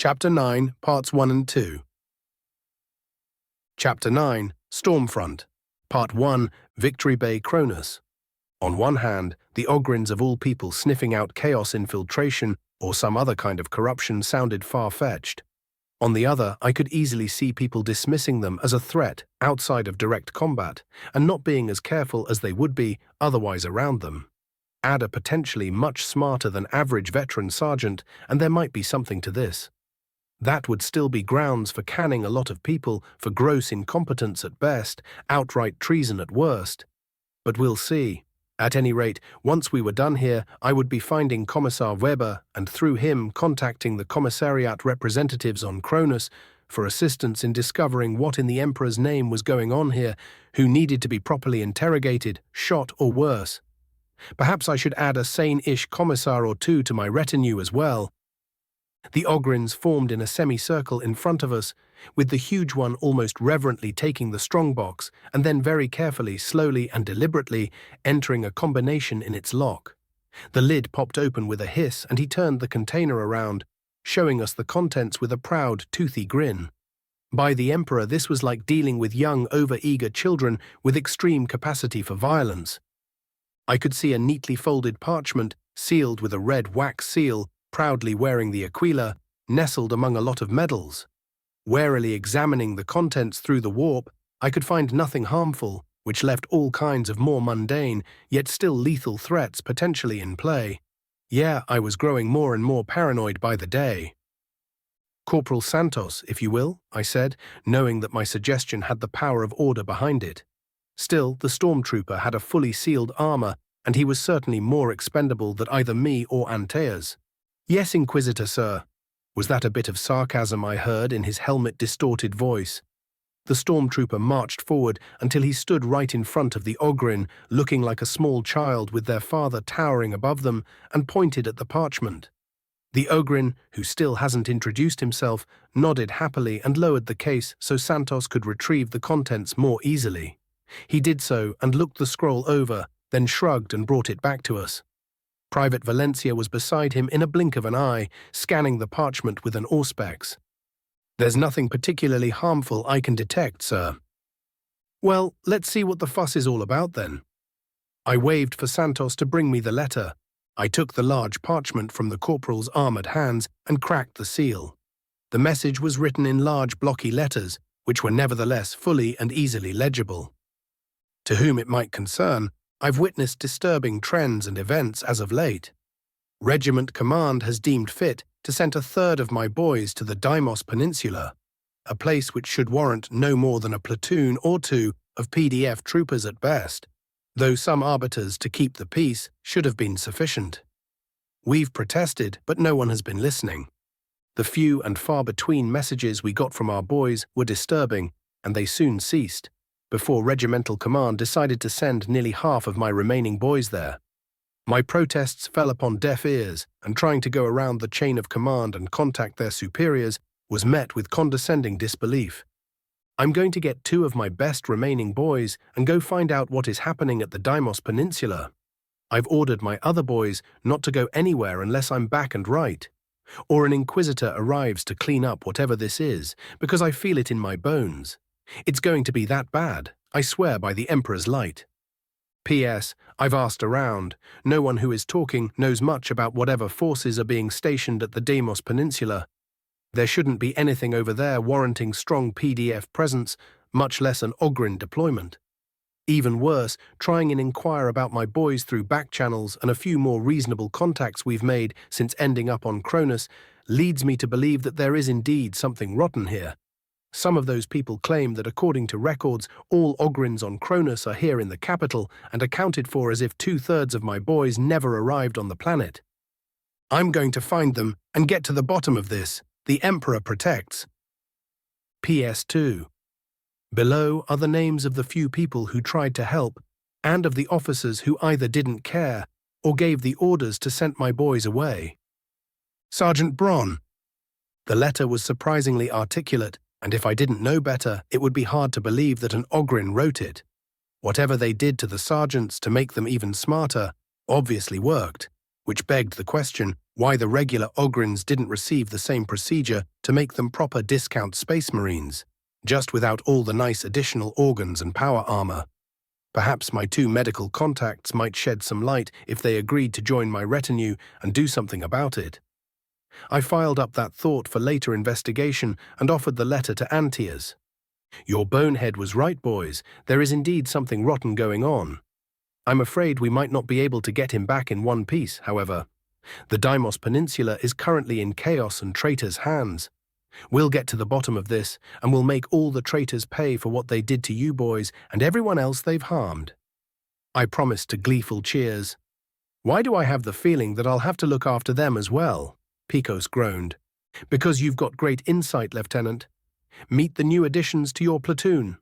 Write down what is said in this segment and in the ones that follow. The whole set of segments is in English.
Chapter 9, Parts 1 and 2. Chapter 9, Stormfront. Part 1, Victory Bay Kronus. On one hand, the Ogryns of all people sniffing out chaos infiltration or some other kind of corruption sounded far-fetched. On the other, I could easily see people dismissing them as a threat outside of direct combat and not being as careful as they would be otherwise around them. Add a potentially much smarter than average veteran sergeant, and there might be something to this. That would still be grounds for canning a lot of people for gross incompetence at best, outright treason at worst. But we'll see. At any rate, once we were done here, I would be finding Commissar Weber and through him contacting the commissariat representatives on Kronus for assistance in discovering what in the Emperor's name was going on here, who needed to be properly interrogated, shot or worse. Perhaps I should add a sane-ish commissar or two to my retinue as well. The Ogryns formed in a semicircle in front of us, with the huge one almost reverently taking the strongbox and then very carefully, slowly and deliberately entering a combination in its lock. The lid popped open with a hiss and he turned the container around, showing us the contents with a proud, toothy grin. By the Emperor, this was like dealing with young, over-eager children with extreme capacity for violence. I could see a neatly folded parchment, sealed with a red wax seal, proudly wearing the aquila, nestled among a lot of medals. Warily examining the contents through the warp, I could find nothing harmful, which left all kinds of more mundane, yet still lethal threats potentially in play. Yeah, I was growing more and more paranoid by the day. Corporal Santos, if you will, I said, knowing that my suggestion had the power of order behind it. Still, the stormtrooper had a fully sealed armor, and he was certainly more expendable than either me or Antaeus. Yes, Inquisitor, sir. Was that a bit of sarcasm I heard in his helmet-distorted voice? The stormtrooper marched forward until he stood right in front of the Ogryn, looking like a small child with their father towering above them, and pointed at the parchment. The Ogryn, who still hasn't introduced himself, nodded happily and lowered the case so Santos could retrieve the contents more easily. He did so and looked the scroll over, then shrugged and brought it back to us. Private Valencia was beside him in a blink of an eye, scanning the parchment with an auspex. There's nothing particularly harmful I can detect, sir. Well, let's see what the fuss is all about then. I waved for Santos to bring me the letter. I took the large parchment from the corporal's armored hands and cracked the seal. The message was written in large blocky letters, which were nevertheless fully and easily legible. To whom it might concern, I've witnessed disturbing trends and events as of late. Regiment Command has deemed fit to send a third of my boys to the Deimos Peninsula, a place which should warrant no more than a platoon or two of PDF troopers at best, though some arbiters to keep the peace should have been sufficient. We've protested, but no one has been listening. The few and far between messages we got from our boys were disturbing, and they soon ceased, before Regimental Command decided to send nearly half of my remaining boys there. My protests fell upon deaf ears, and trying to go around the chain of command and contact their superiors was met with condescending disbelief. I'm going to get 2 of my best remaining boys and go find out what is happening at the Deimos Peninsula. I've ordered my other boys not to go anywhere unless I'm back and right, or an Inquisitor arrives to clean up whatever this is, because I feel it in my bones. It's going to be that bad, I swear by the Emperor's light. P.S. I've asked around. No one who is talking knows much about whatever forces are being stationed at the Deimos Peninsula. There shouldn't be anything over there warranting strong PDF presence, much less an Ogryn deployment. Even worse, trying and inquire about my boys through back channels and a few more reasonable contacts we've made since ending up on Kronus leads me to believe that there is indeed something rotten here. Some of those people claim that according to records, all Ogryns on Kronus are here in the capital and accounted for as if 2/3 of my boys never arrived on the planet. I'm going to find them and get to the bottom of this. The Emperor protects. PS2. Below are the names of the few people who tried to help and of the officers who either didn't care or gave the orders to send my boys away. Sergeant Bron. The letter was surprisingly articulate, and if I didn't know better, it would be hard to believe that an Ogryn wrote it. Whatever they did to the sergeants to make them even smarter obviously worked. which begged the question why the regular Ogryns didn't receive the same procedure to make them proper discount space marines, just without all the nice additional organs and power armor. Perhaps my two medical contacts might shed some light if they agreed to join my retinue and do something about it. I filed up that thought for later investigation and offered the letter to Antias. Your bonehead was right, boys. There is indeed something rotten going on. I'm afraid we might not be able to get him back in one piece, however. The Deimos Peninsula is currently in chaos and traitors' hands. We'll get to the bottom of this, and we'll make all the traitors pay for what they did to you boys and everyone else they've harmed. I promised to gleeful cheers. Why do I have the feeling that I'll have to look after them as well? Picos groaned. Because you've got great insight, Lieutenant. Meet the new additions to your platoon.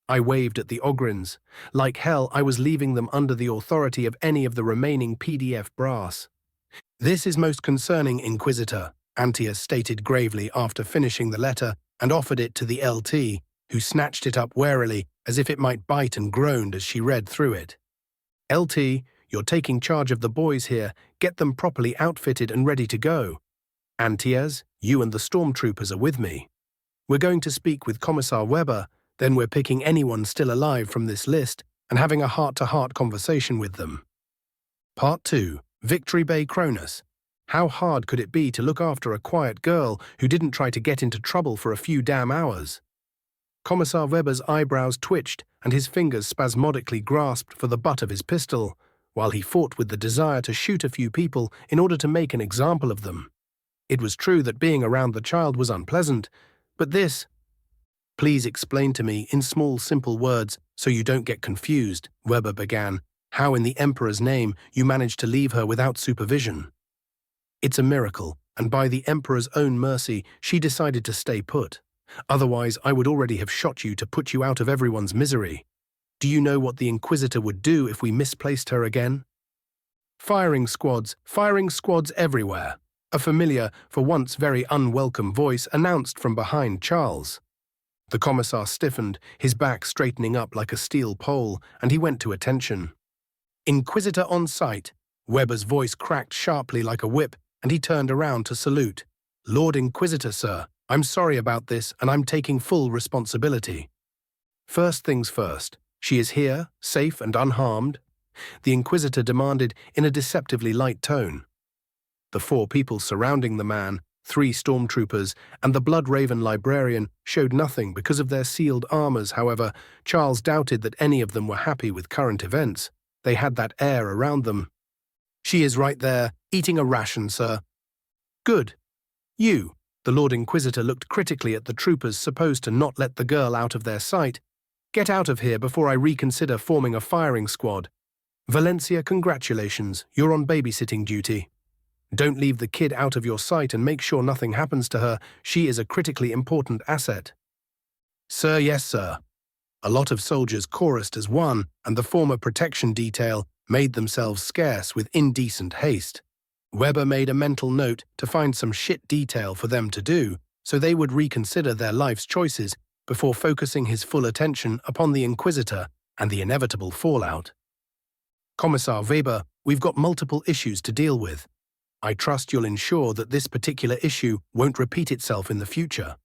I waved at the Ogryns. Like hell, I was leaving them under the authority of any of the remaining PDF brass. This is most concerning, Inquisitor, Antias stated gravely after finishing the letter and offered it to the LT, who snatched it up warily as if it might bite and groaned as she read through it. LT, you're taking charge of the boys here. Get them properly outfitted and ready to go. Antias, you and the stormtroopers are with me. We're going to speak with Commissar Weber, then we're picking anyone still alive from this list and having a heart-to-heart conversation with them. Part 2. Victory Bay Kronus. How hard could it be to look after a quiet girl who didn't try to get into trouble for a few damn hours? Commissar Weber's eyebrows twitched and his fingers spasmodically grasped for the butt of his pistol, while he fought with the desire to shoot a few people in order to make an example of them. It was true that being around the child was unpleasant, but this— Please explain to me in small, simple words so you don't get confused, Weber began, how in the Emperor's name you managed to leave her without supervision. It's a miracle, and by the Emperor's own mercy, she decided to stay put. Otherwise, I would already have shot you to put you out of everyone's misery. Do you know what the Inquisitor would do if we misplaced her again? Firing squads everywhere. A familiar, for once very unwelcome voice announced from behind Charles. The Commissar stiffened, his back straightening up like a steel pole, and he went to attention. Inquisitor on sight. Weber's voice cracked sharply like a whip, and he turned around to salute. Lord Inquisitor, sir, I'm sorry about this, and I'm taking full responsibility. First things first, she is here, safe and unharmed? The Inquisitor demanded in a deceptively light tone. The four people surrounding the man, 3 stormtroopers, and the Blood-Raven librarian showed nothing because of their sealed armors. However, Charles doubted that any of them were happy with current events. They had that air around them. She is right there, eating a ration, sir. Good. You. The Lord Inquisitor looked critically at the troopers supposed to not let the girl out of their sight. Get out of here before I reconsider forming a firing squad. Valencia, congratulations, you're on babysitting duty. Don't leave the kid out of your sight and make sure nothing happens to her. She is a critically important asset. Sir, yes, sir. A lot of soldiers chorused as one, and the former protection detail made themselves scarce with indecent haste. Weber made a mental note to find some shit detail for them to do, so they would reconsider their life's choices before focusing his full attention upon the Inquisitor and the inevitable fallout. Commissar Weber, we've got multiple issues to deal with. I trust you'll ensure that this particular issue won't repeat itself in the future.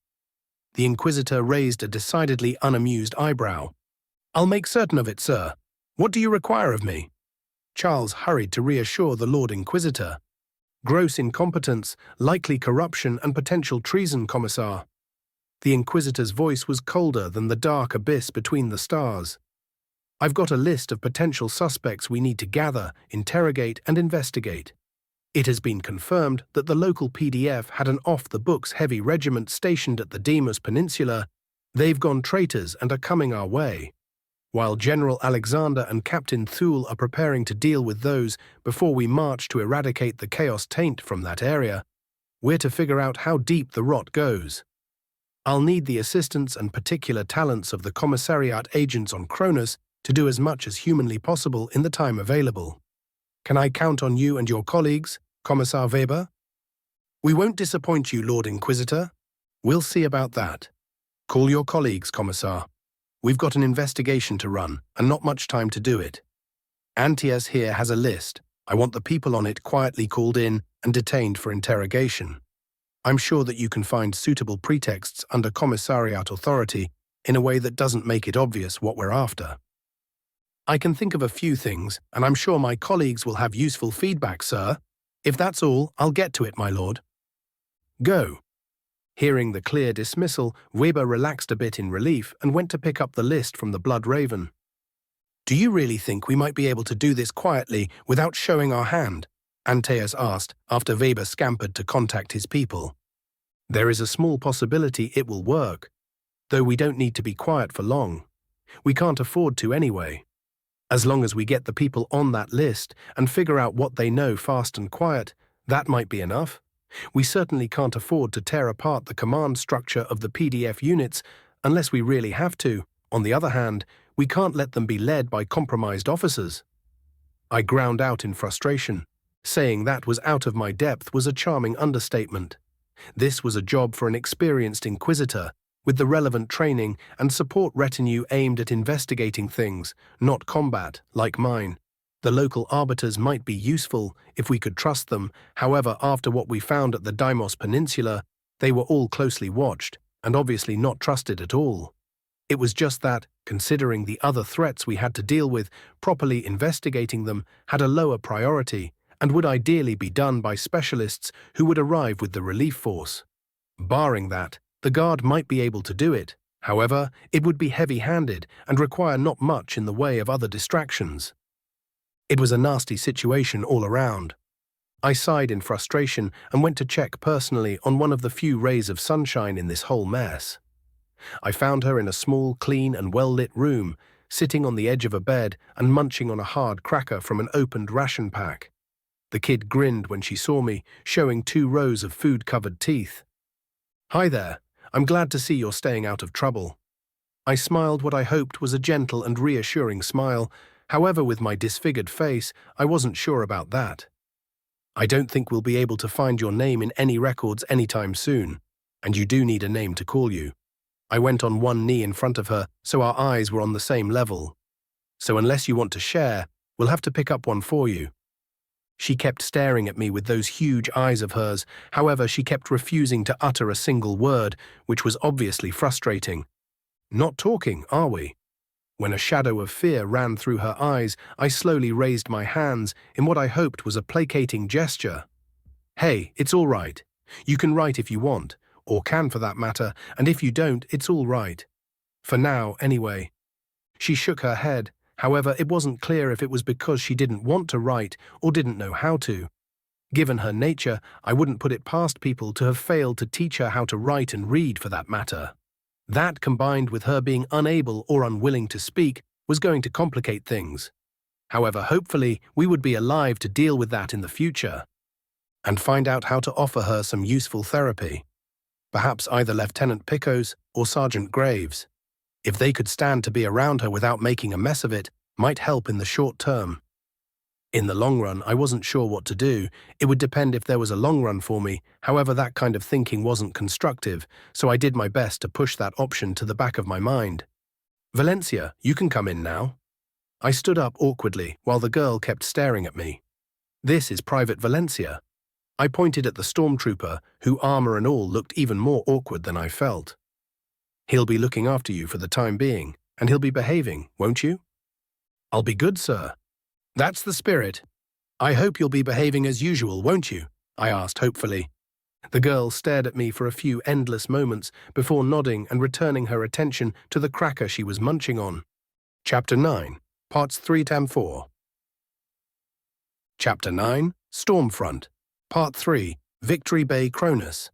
The Inquisitor raised a decidedly unamused eyebrow. I'll make certain of it, sir. What do you require of me? Charles hurried to reassure the Lord Inquisitor. Gross incompetence, likely corruption, and potential treason, Commissar. The Inquisitor's voice was colder than the dark abyss between the stars. I've got a list of potential suspects we need to gather, interrogate, and investigate. It has been confirmed that the local PDF had an off-the-books heavy regiment stationed at the Deimos Peninsula. They've gone traitors and are coming our way. While General Alexander and Captain Thule are preparing to deal with those before we march to eradicate the chaos taint from that area, we're to figure out how deep the rot goes. I'll need the assistance and particular talents of the Commissariat agents on Kronus to do as much as humanly possible in the time available. Can I count on you and your colleagues, Commissar Weber? We won't disappoint you, Lord Inquisitor. We'll see about that. Call your colleagues, Commissar. We've got an investigation to run, and not much time to do it. Antias here has a list. I want the people on it quietly called in and detained for interrogation. I'm sure that you can find suitable pretexts under commissariat authority in a way that doesn't make it obvious what we're after. I can think of a few things, and I'm sure my colleagues will have useful feedback, sir. If that's all, I'll get to it, my lord. Go. Hearing the clear dismissal, Weber relaxed a bit in relief and went to pick up the list from the Blood Raven. Do you really think we might be able to do this quietly without showing our hand? Antaeus asked after Weber scampered to contact his people. There is a small possibility it will work, though we don't need to be quiet for long. We can't afford to anyway. As long as we get the people on that list and figure out what they know fast and quiet, that might be enough. We certainly can't afford to tear apart the command structure of the PDF units unless we really have to. On the other hand, we can't let them be led by compromised officers. I ground out in frustration. Saying that was out of my depth was a charming understatement. This was a job for an experienced Inquisitor, with the relevant training and support retinue aimed at investigating things, not combat, like mine. The local arbiters might be useful if we could trust them. However, after what we found at the Deimos Peninsula, they were all closely watched, and obviously not trusted at all. It was just that, considering the other threats we had to deal with, properly investigating them had a lower priority, and would ideally be done by specialists who would arrive with the relief force. Barring that, the Guard might be able to do it. However, it would be heavy-handed and require not much in the way of other distractions. It was a nasty situation all around. I sighed in frustration and went to check personally on one of the few rays of sunshine in this whole mess. I found her in a small, clean and well-lit room, sitting on the edge of a bed and munching on a hard cracker from an opened ration pack. The kid grinned when she saw me, showing 2 rows of food-covered teeth. Hi there. I'm glad to see you're staying out of trouble. I smiled what I hoped was a gentle and reassuring smile. However, with my disfigured face, I wasn't sure about that. I don't think we'll be able to find your name in any records anytime soon, and you do need a name to call you. I went on one knee in front of her, so our eyes were on the same level. So unless you want to share, we'll have to pick up one for you. She kept staring at me with those huge eyes of hers. However, she kept refusing to utter a single word, which was obviously frustrating. Not talking, are we? When a shadow of fear ran through her eyes, I slowly raised my hands in what I hoped was a placating gesture. Hey, it's all right. You can write if you want, or can for that matter, and if you don't, it's all right. For now, anyway. She shook her head. However, it wasn't clear if it was because she didn't want to write or didn't know how to. Given her nature, I wouldn't put it past people to have failed to teach her how to write and read for that matter. That, combined with her being unable or unwilling to speak, was going to complicate things. However, hopefully, we would be alive to deal with that in the future and find out how to offer her some useful therapy. Perhaps either Lieutenant Picos or Sergeant Graves. If they could stand to be around her without making a mess of it, might help in the short term. In the long run, I wasn't sure what to do. It would depend if there was a long run for me. However, that kind of thinking wasn't constructive, so I did my best to push that option to the back of my mind. Valencia, you can come in now. I stood up awkwardly while the girl kept staring at me. This is Private Valencia. I pointed at the stormtrooper, who armor and all looked even more awkward than I felt. He'll be looking after you for the time being, and he'll be behaving, won't you? I'll be good, sir. That's the spirit. I hope you'll be behaving as usual, won't you? I asked hopefully. The girl stared at me for a few endless moments before nodding and returning her attention to the cracker she was munching on. Chapter 9, Parts 3-4. Chapter 9, Stormfront. Part 3, Victory Bay Kronus.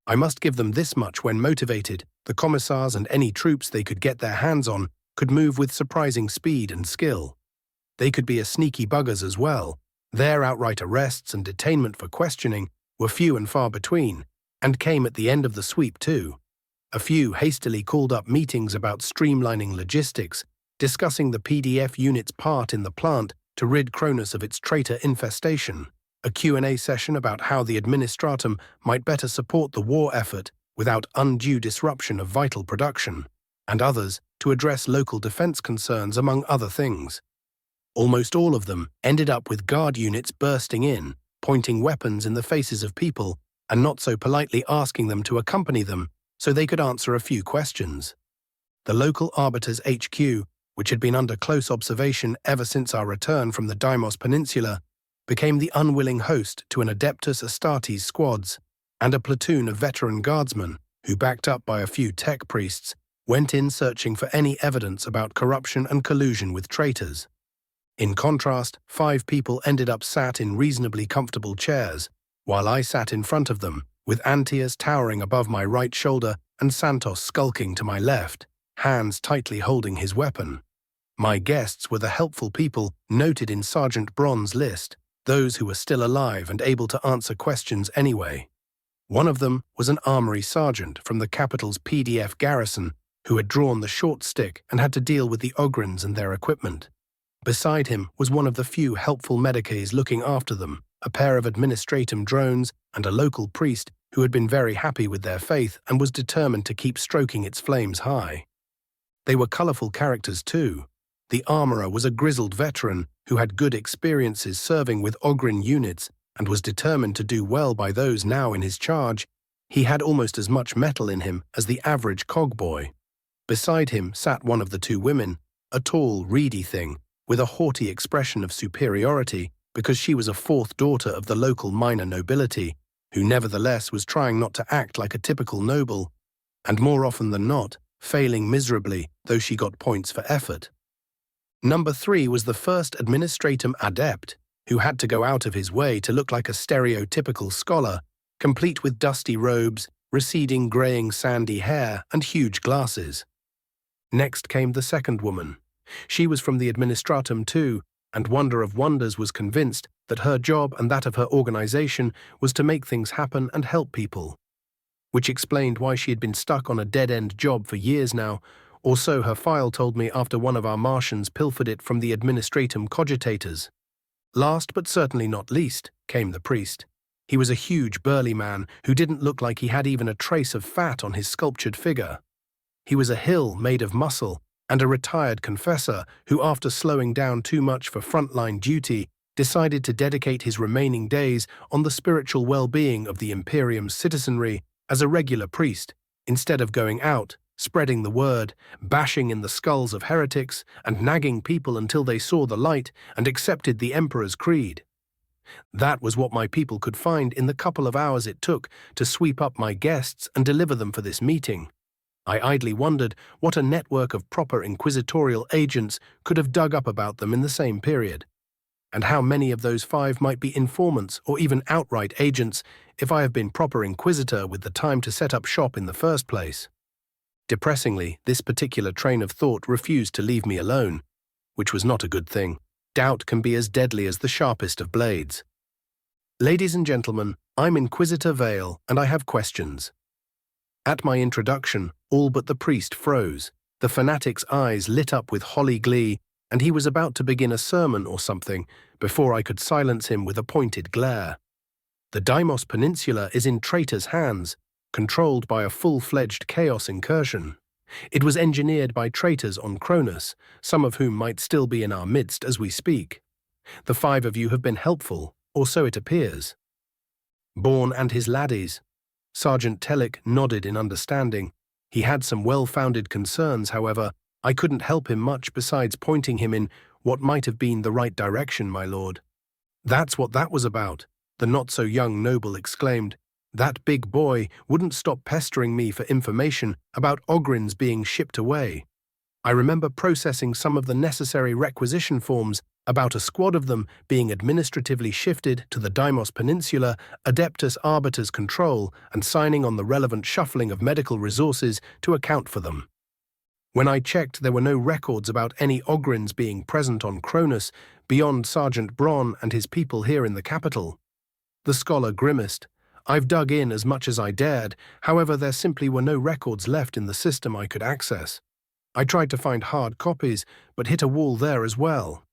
I must give them this much when motivated. The commissars and any troops they could get their hands on could move with surprising speed and skill. They could be as sneaky buggers as well. Their outright arrests and detainment for questioning were few and far between, and came at the end of the sweep too. A few hastily called up meetings about streamlining logistics, discussing the PDF unit's part in the plant to rid Kronus of its traitor infestation. A Q&A session about how the Administratum might better support the war effort without undue disruption of vital production, and others to address local defense concerns among other things. Almost all of them ended up with guard units bursting in, pointing weapons in the faces of people, and not so politely asking them to accompany them so they could answer a few questions. The local Arbiter's HQ, which had been under close observation ever since our return from the Deimos Peninsula, became the unwilling host to an Adeptus Astartes squads, and a platoon of veteran guardsmen, who, backed up by a few tech priests, went in searching for any evidence about corruption and collusion with traitors. In contrast, 5 people ended up sat in reasonably comfortable chairs, while I sat in front of them, with Antias towering above my right shoulder and Santos skulking to my left, hands tightly holding his weapon. My guests were the helpful people noted in Sergeant Braun's list, those who were still alive and able to answer questions anyway. One of them was an armory sergeant from the capital's PDF garrison who had drawn the short stick and had to deal with the Ogryns and their equipment. Beside him was one of the few helpful medicaes looking after them, a pair of administratum drones and a local priest who had been very happy with their faith and was determined to keep stroking its flames high. They were colourful characters too. The armourer was a grizzled veteran who had good experiences serving with Ogryn units and was determined to do well by those now in his charge. He had almost as much metal in him as the average cogboy. Beside him sat one of the 2 women, a tall, reedy thing, with a haughty expression of superiority because she was a 4th daughter of the local minor nobility, who nevertheless was trying not to act like a typical noble, and more often than not, failing miserably, though she got points for effort. Number 3 was the first administratum adept, who had to go out of his way to look like a stereotypical scholar, complete with dusty robes, receding greying sandy hair, and huge glasses. Next came the 2nd woman. She was from the administratum too, and wonder of wonders was convinced that her job and that of her organization was to make things happen and help people. Which explained why she had been stuck on a dead-end job for years now, or so her file told me after one of our Martians pilfered it from the administratum cogitators. Last but certainly not least came the priest. He was a huge burly man who didn't look like he had even a trace of fat on his sculptured figure. He was a hill made of muscle, and a retired confessor who, after slowing down too much for frontline duty, decided to dedicate his remaining days on the spiritual well-being of the Imperium's citizenry as a regular priest, instead of going out, spreading the word, bashing in the skulls of heretics, and nagging people until they saw the light and accepted the Emperor's creed. That was what my people could find in the couple of hours it took to sweep up my guests and deliver them for this meeting. I idly wondered what a network of proper inquisitorial agents could have dug up about them in the same period, and how many of those 5 might be informants or even outright agents if I have been proper inquisitor with the time to set up shop in the first place. Depressingly, this particular train of thought refused to leave me alone, which was not a good thing. Doubt can be as deadly as the sharpest of blades. Ladies and gentlemen, I'm Inquisitor Vale, and I have questions. At my introduction, all but the priest froze. The fanatic's eyes lit up with holly glee, and he was about to begin a sermon or something before I could silence him with a pointed glare. The Deimos Peninsula is in traitors' hands, controlled by a full-fledged chaos incursion. It was engineered by traitors on Kronus, some of whom might still be in our midst as we speak. The 5 of you have been helpful, or so it appears. Bourne and his laddies. Sergeant Tellick nodded in understanding. He had some well-founded concerns, however. I couldn't help him much besides pointing him in what might have been the right direction, my lord. That's what that was about, the not-so-young noble exclaimed. That big boy wouldn't stop pestering me for information about Ogryns being shipped away. I remember processing some of the necessary requisition forms about a squad of them being administratively shifted to the Deimos Peninsula Adeptus Arbiter's control and signing on the relevant shuffling of medical resources to account for them. When I checked, there were no records about any Ogryns being present on Kronus beyond Sergeant Braun and his people here in the capital. The scholar grimaced. I've dug in as much as I dared, however there simply were no records left in the system I could access. I tried to find hard copies, but hit a wall there as well.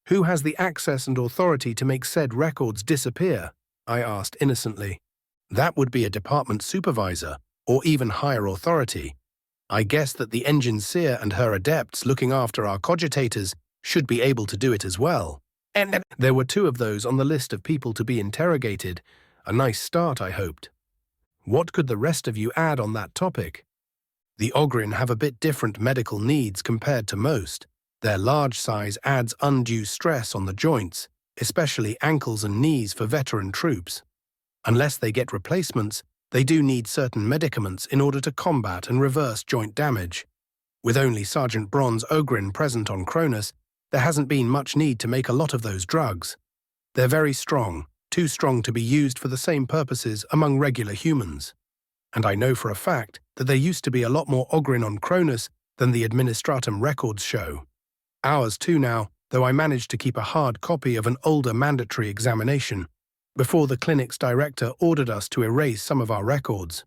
Who has the access and authority to make said records disappear? I asked innocently. That would be a department supervisor, or even higher authority. I guess that the engineer and her adepts looking after our cogitators should be able to do it as well. And there were 2 of those on the list of people to be interrogated. A nice start, I hoped. What could the rest of you add on that topic? The Ogryn have a bit different medical needs compared to most. Their large size adds undue stress on the joints, especially ankles and knees for veteran troops. Unless they get replacements, they do need certain medicaments in order to combat and reverse joint damage. With only Sergeant Bronze Ogryn present on Kronus, there hasn't been much need to make a lot of those drugs. They're very strong, too strong to be used for the same purposes among regular humans. And I know for a fact that there used to be a lot more Ogryn on Kronus than the Administratum records show. Ours too now, though I managed to keep a hard copy of an older mandatory examination before the clinic's director ordered us to erase some of our records.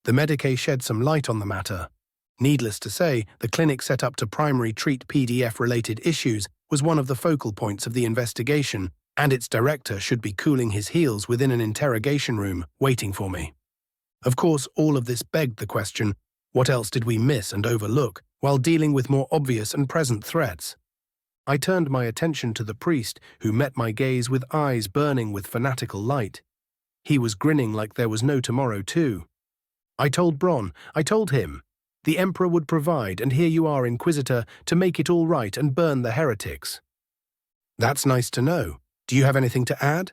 The Medicae shed some light on the matter. Needless to say, the clinic set up to primarily treat PDF-related issues was one of the focal points of the investigation, and its director should be cooling his heels within an interrogation room, waiting for me. Of course, all of this begged the question, what else did we miss and overlook while dealing with more obvious and present threats? I turned my attention to the priest, who met my gaze with eyes burning with fanatical light. He was grinning like there was no tomorrow too. I told him, the Emperor would provide, and here you are, Inquisitor, to make it all right and burn the heretics. That's nice to know. Do you have anything to add?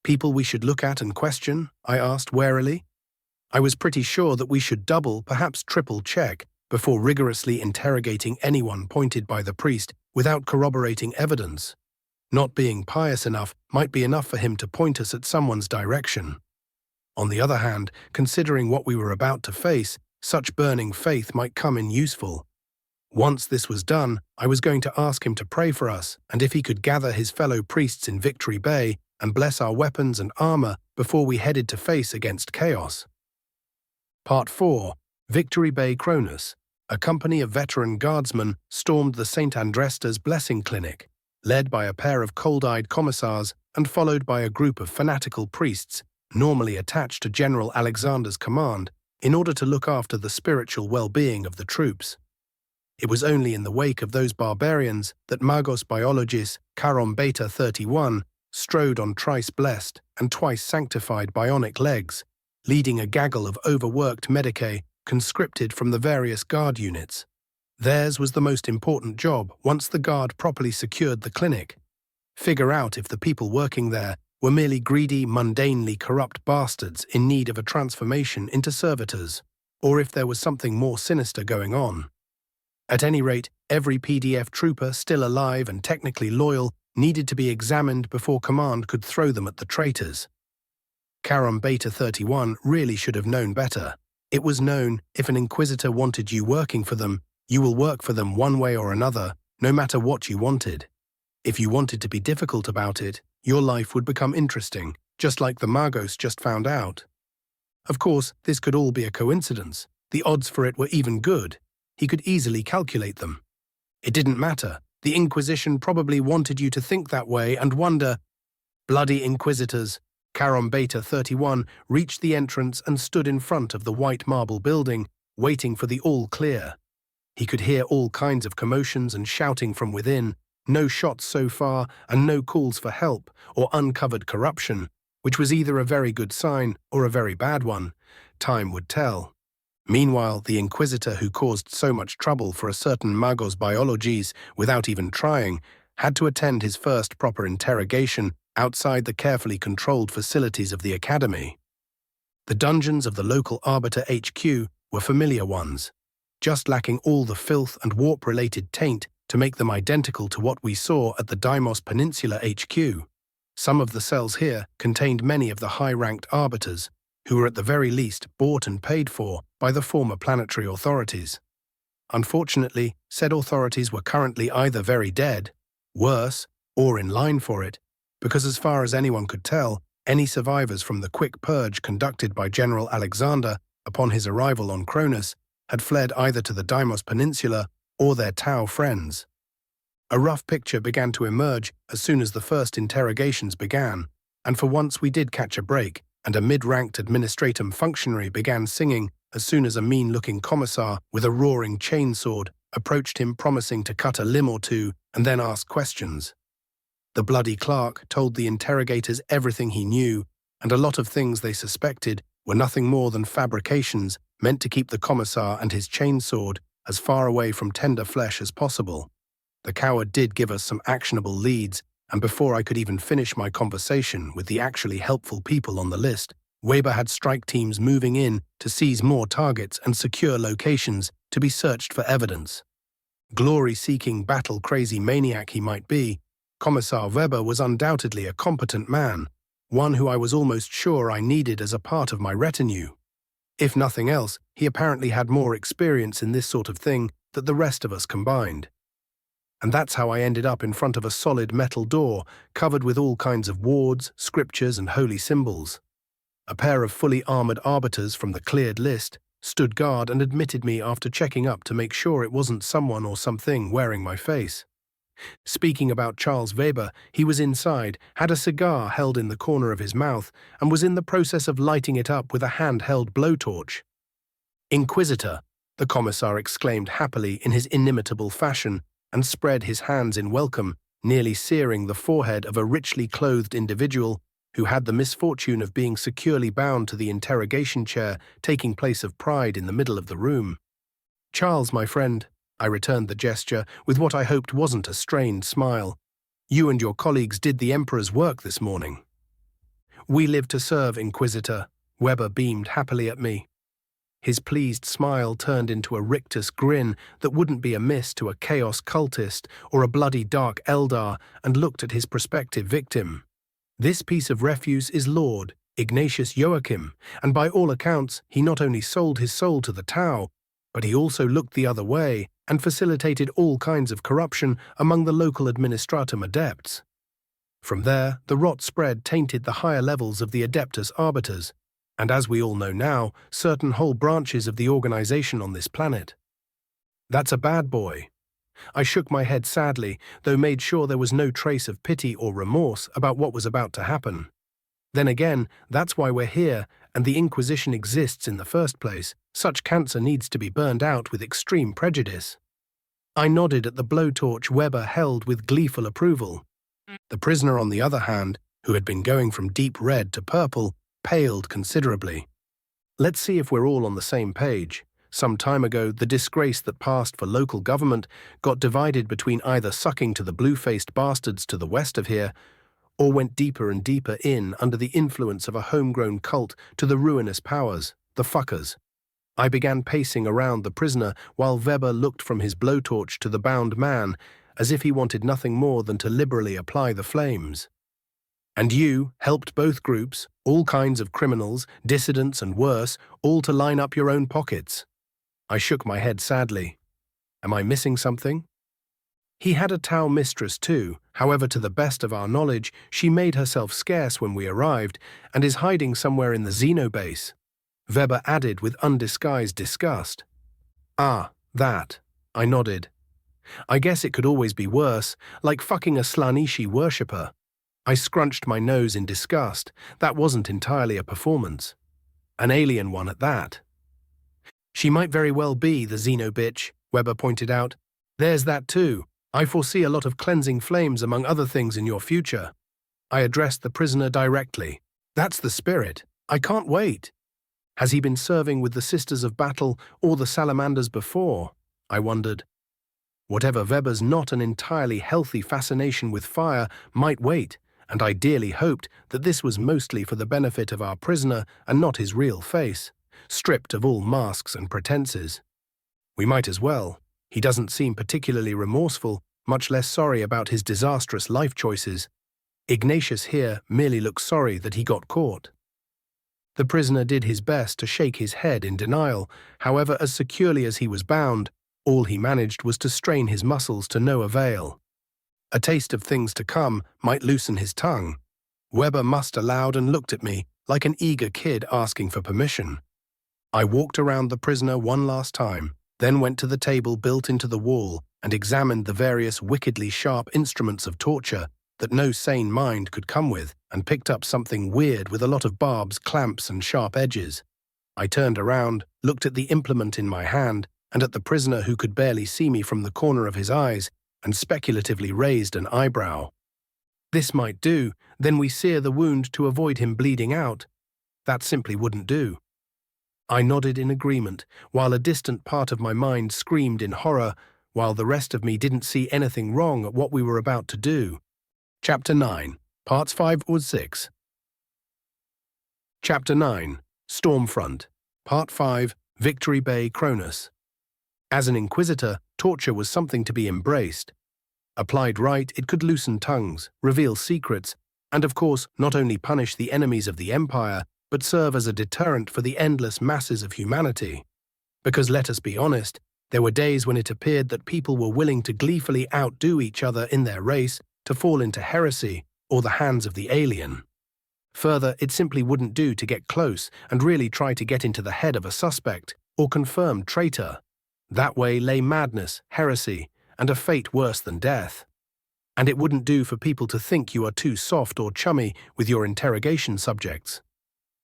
People we should look at and question? I asked warily. I was pretty sure that we should double, perhaps triple check, before rigorously interrogating anyone pointed by the priest without corroborating evidence. Not being pious enough might be enough for him to point us at someone's direction. On the other hand, considering what we were about to face, such burning faith might come in useful. Once this was done, I was going to ask him to pray for us, and if he could gather his fellow priests in Victory Bay and bless our weapons and armor before we headed to face against chaos. Part 4. Victory Bay Kronus. A company of veteran guardsmen stormed the St. Andresta's Blessing Clinic, led by a pair of cold-eyed commissars and followed by a group of fanatical priests, normally attached to General Alexander's command, in order to look after the spiritual well-being of the troops. It was only in the wake of those barbarians that Magos Biologis Charon Beta 31 strode on thrice-blessed and twice-sanctified bionic legs, leading a gaggle of overworked Medicae conscripted from the various guard units. Theirs was the most important job once the guard properly secured the clinic. Figure out if the people working there were merely greedy, mundanely corrupt bastards in need of a transformation into servitors, or if there was something more sinister going on. At any rate, every PDF trooper still alive and technically loyal needed to be examined before command could throw them at the traitors. Charon Beta 31 really should have known better. It was known, if an Inquisitor wanted you working for them, you will work for them one way or another, no matter what you wanted. If you wanted to be difficult about it, your life would become interesting, just like the Magos just found out. Of course, this could all be a coincidence. The odds for it were even good. He could easily calculate them. It didn't matter. The Inquisition probably wanted you to think that way and wonder. Bloody Inquisitors. Charon Beta 31 reached the entrance and stood in front of the white marble building, waiting for the all clear. He could hear all kinds of commotions and shouting from within, no shots so far and no calls for help or uncovered corruption, which was either a very good sign or a very bad one. Time would tell. Meanwhile, the Inquisitor who caused so much trouble for a certain Magos Biologis without even trying had to attend his first proper interrogation outside the carefully controlled facilities of the Academy. The dungeons of the local Arbiter HQ were familiar ones, just lacking all the filth and warp-related taint to make them identical to what we saw at the Deimos Peninsula HQ. Some of the cells here contained many of the high-ranked Arbiters, who were at the very least bought and paid for by the former planetary authorities. Unfortunately, said authorities were currently either very dead, worse, or in line for it, because as far as anyone could tell, any survivors from the quick purge conducted by General Alexander upon his arrival on Kronus had fled either to the Deimos Peninsula or their Tau friends. A rough picture began to emerge as soon as the first interrogations began, and for once we did catch a break, and a mid-ranked administratum functionary began singing as soon as a mean-looking commissar with a roaring chainsword approached him promising to cut a limb or two and then ask questions. The bloody clerk told the interrogators everything he knew, and a lot of things they suspected were nothing more than fabrications meant to keep the commissar and his chainsword as far away from tender flesh as possible. The coward did give us some actionable leads, and before I could even finish my conversation with the actually helpful people on the list, Weber had strike teams moving in to seize more targets and secure locations to be searched for evidence. Glory-seeking, battle-crazy maniac he might be, Commissar Weber was undoubtedly a competent man, one who I was almost sure I needed as a part of my retinue. If nothing else, he apparently had more experience in this sort of thing than the rest of us combined. And that's how I ended up in front of a solid metal door covered with all kinds of wards, scriptures, and holy symbols. A pair of fully armored arbiters from the cleared list stood guard and admitted me after checking up to make sure it wasn't someone or something wearing my face. Speaking about Charles Weber, he was inside, had a cigar held in the corner of his mouth, and was in the process of lighting it up with a handheld blowtorch. "Inquisitor," the commissar exclaimed happily in his inimitable fashion, and spread his hands in welcome, nearly searing the forehead of a richly clothed individual who had the misfortune of being securely bound to the interrogation chair, taking place of pride in the middle of the room. "Charles, my friend," I returned the gesture with what I hoped wasn't a strained smile. "You and your colleagues did the Emperor's work this morning." "We live to serve, Inquisitor," Weber beamed happily at me. His pleased smile turned into a rictus grin that wouldn't be amiss to a chaos cultist or a bloody dark Eldar, and looked at his prospective victim. "This piece of refuse is Lord Ignatius Joachim, and by all accounts he not only sold his soul to the Tau, but he also looked the other way and facilitated all kinds of corruption among the local administratum adepts. From there, the rot spread tainted the higher levels of the Adeptus Arbiters, and as we all know now, certain whole branches of the organization on this planet. That's a bad boy." I shook my head sadly, though made sure there was no trace of pity or remorse about what was about to happen. Then again, that's why we're here, and the Inquisition exists in the first place. Such cancer needs to be burned out with extreme prejudice. I nodded at the blowtorch Weber held with gleeful approval. The prisoner, on the other hand, who had been going from deep red to purple, paled considerably. "Let's see if we're all on the same page. Some time ago, the disgrace that passed for local government got divided between either sucking to the blue-faced bastards to the west of here, or went deeper and deeper in under the influence of a homegrown cult to the ruinous powers, the fuckers." I began pacing around the prisoner while Weber looked from his blowtorch to the bound man, as if he wanted nothing more than to liberally apply the flames. "And you helped both groups, all kinds of criminals, dissidents and worse, all to line up your own pockets." I shook my head sadly. Am I missing something? He had a Tau mistress too, however to the best of our knowledge she made herself scarce when we arrived and is hiding somewhere in the Xenobase. Weber added with undisguised disgust. "Ah, that." I nodded. "I guess it could always be worse, like fucking a Slanishi worshipper." I scrunched my nose in disgust. That wasn't entirely a performance. An alien one at that. "She might very well be the Xeno bitch," Weber pointed out. "There's that too. I foresee a lot of cleansing flames among other things in your future." I addressed the prisoner directly. "That's the spirit. I can't wait." Has he been serving with the Sisters of Battle or the Salamanders before? I wondered. Whatever Weber's not an entirely healthy fascination with fire might wait, and I dearly hoped that this was mostly for the benefit of our prisoner and not his real face, stripped of all masks and pretenses. We might as well. He doesn't seem particularly remorseful, much less sorry about his disastrous life choices. Ignatius here merely looks sorry that he got caught. The prisoner did his best to shake his head in denial. However, as securely as he was bound, all he managed was to strain his muscles to no avail. A taste of things to come might loosen his tongue. Weber mussed aloud and looked at me like an eager kid asking for permission. I walked around the prisoner one last time, then went to the table built into the wall and examined the various wickedly sharp instruments of torture that no sane mind could come with, and picked up something weird with a lot of barbs, clamps, and sharp edges. I turned around, looked at the implement in my hand, and at the prisoner who could barely see me from the corner of his eyes and speculatively raised an eyebrow. This might do, then we sear the wound to avoid him bleeding out. That simply wouldn't do. I nodded in agreement, while a distant part of my mind screamed in horror, while the rest of me didn't see anything wrong at what we were about to do. Chapter 9, Parts 5 or 6. Chapter 9, Stormfront, Part 5, Victory Bay, Kronus. As an Inquisitor, torture was something to be embraced. Applied right, it could loosen tongues, reveal secrets, and of course not only punish the enemies of the Empire, but serve as a deterrent for the endless masses of humanity. Because let us be honest, there were days when it appeared that people were willing to gleefully outdo each other in their race to fall into heresy or the hands of the alien. Further, it simply wouldn't do to get close and really try to get into the head of a suspect or confirmed traitor. That way lay madness, heresy, and a fate worse than death. And it wouldn't do for people to think you are too soft or chummy with your interrogation subjects.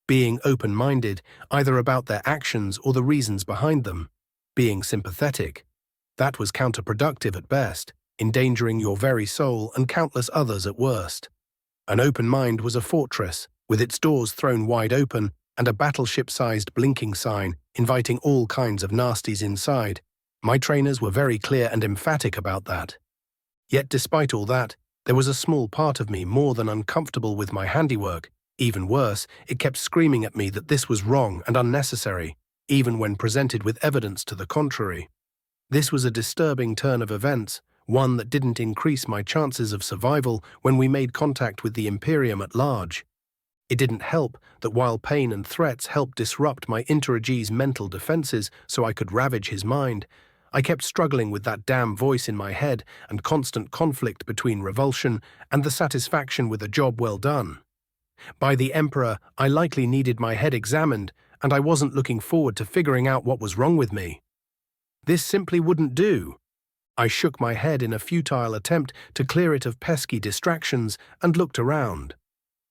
Being open-minded, either about their actions or the reasons behind them. Being sympathetic. That was counterproductive at best, endangering your very soul and countless others at worst. An open mind was a fortress, with its doors thrown wide open and a battleship-sized blinking sign inviting all kinds of nasties inside. My trainers were very clear and emphatic about that. Yet despite all that, there was a small part of me more than uncomfortable with my handiwork. Even worse, it kept screaming at me that this was wrong and unnecessary, even when presented with evidence to the contrary. This was a disturbing turn of events, one that didn't increase my chances of survival when we made contact with the Imperium at large. It didn't help that while pain and threats helped disrupt my interrogee's mental defenses so I could ravage his mind, I kept struggling with that damn voice in my head and constant conflict between revulsion and the satisfaction with a job well done. By the Emperor, I likely needed my head examined, and I wasn't looking forward to figuring out what was wrong with me. This simply wouldn't do. I shook my head in a futile attempt to clear it of pesky distractions and looked around.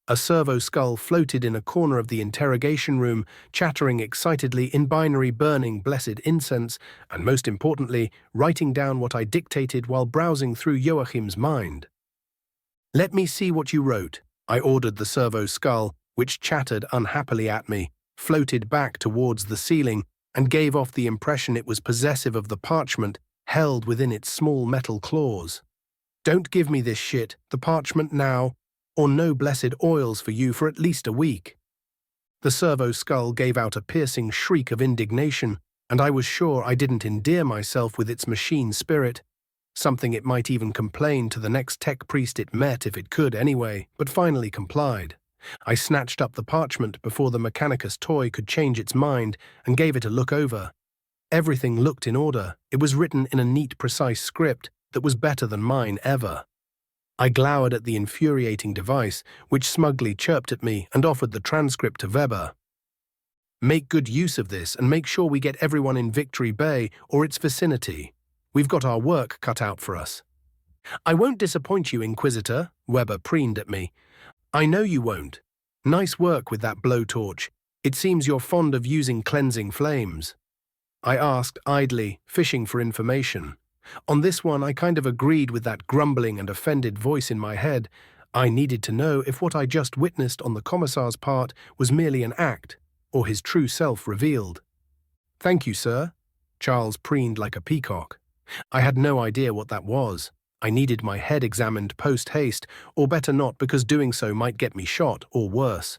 A servo skull floated in a corner of the interrogation room, chattering excitedly in binary burning blessed incense, and most importantly, writing down what I dictated while browsing through Joachim's mind. "Let me see what you wrote," I ordered the servo skull, which chattered unhappily at me, floated back towards the ceiling, and gave off the impression it was possessive of the parchment held within its small metal claws. "Don't give me this shit, the parchment now, or no blessed oils for you for at least a week." The servo skull gave out a piercing shriek of indignation, and I was sure I didn't endear myself with its machine spirit, something it might even complain to the next tech priest it met if it could anyway, but finally complied. I snatched up the parchment before the Mechanicus toy could change its mind and gave it a look over. Everything looked in order. It was written in a neat, precise script that was better than mine ever. I glowered at the infuriating device, which smugly chirped at me and offered the transcript to Weber. "Make good use of this and make sure we get everyone in Victory Bay or its vicinity. We've got our work cut out for us." "I won't disappoint you, Inquisitor," Weber preened at me. "I know you won't. Nice work with that blowtorch. It seems you're fond of using cleansing flames." I asked idly, fishing for information. On this one, I kind of agreed with that grumbling and offended voice in my head. I needed to know if what I just witnessed on the Commissar's part was merely an act, or his true self revealed. "Thank you, sir," Charles preened like a peacock. I had no idea what that was. I needed my head examined post-haste, or better not, because doing so might get me shot, or worse.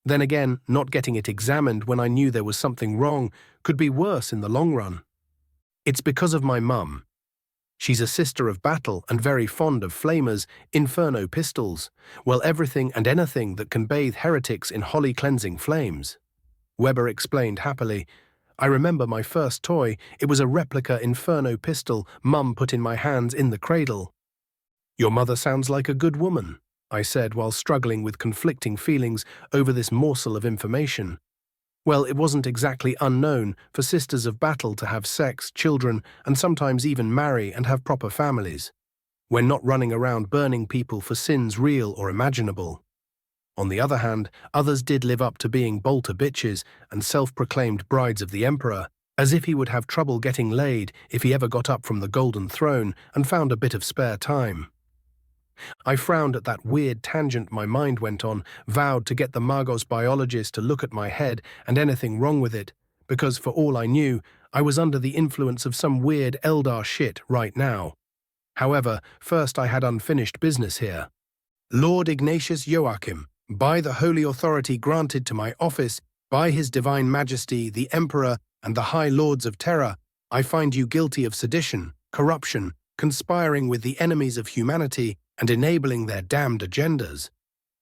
Then again, not getting it examined when I knew there was something wrong could be worse in the long run. "It's because of my mum. She's a sister of battle and very fond of flamers, inferno pistols, well, everything and anything that can bathe heretics in holy cleansing flames," Weber explained happily. "I remember my first toy. It was a replica inferno pistol Mum put in my hands in the cradle." "Your mother sounds like a good woman," I said while struggling with conflicting feelings over this morsel of information. Well, it wasn't exactly unknown for sisters of battle to have sex, children, and sometimes even marry and have proper families, when not running around burning people for sins real or imaginable. On the other hand, others did live up to being bolter bitches and self-proclaimed brides of the Emperor, as if he would have trouble getting laid if he ever got up from the golden throne and found a bit of spare time. I frowned at that weird tangent my mind went on, vowed to get the Magos biologist to look at my head and anything wrong with it, because for all I knew, I was under the influence of some weird Eldar shit right now. However, first I had unfinished business here. Lord Ignatius Joachim, by the holy authority granted to my office, by his divine majesty, the Emperor, and the High Lords of Terra, I find you guilty of sedition, corruption, conspiring with the enemies of humanity, and enabling their damned agendas.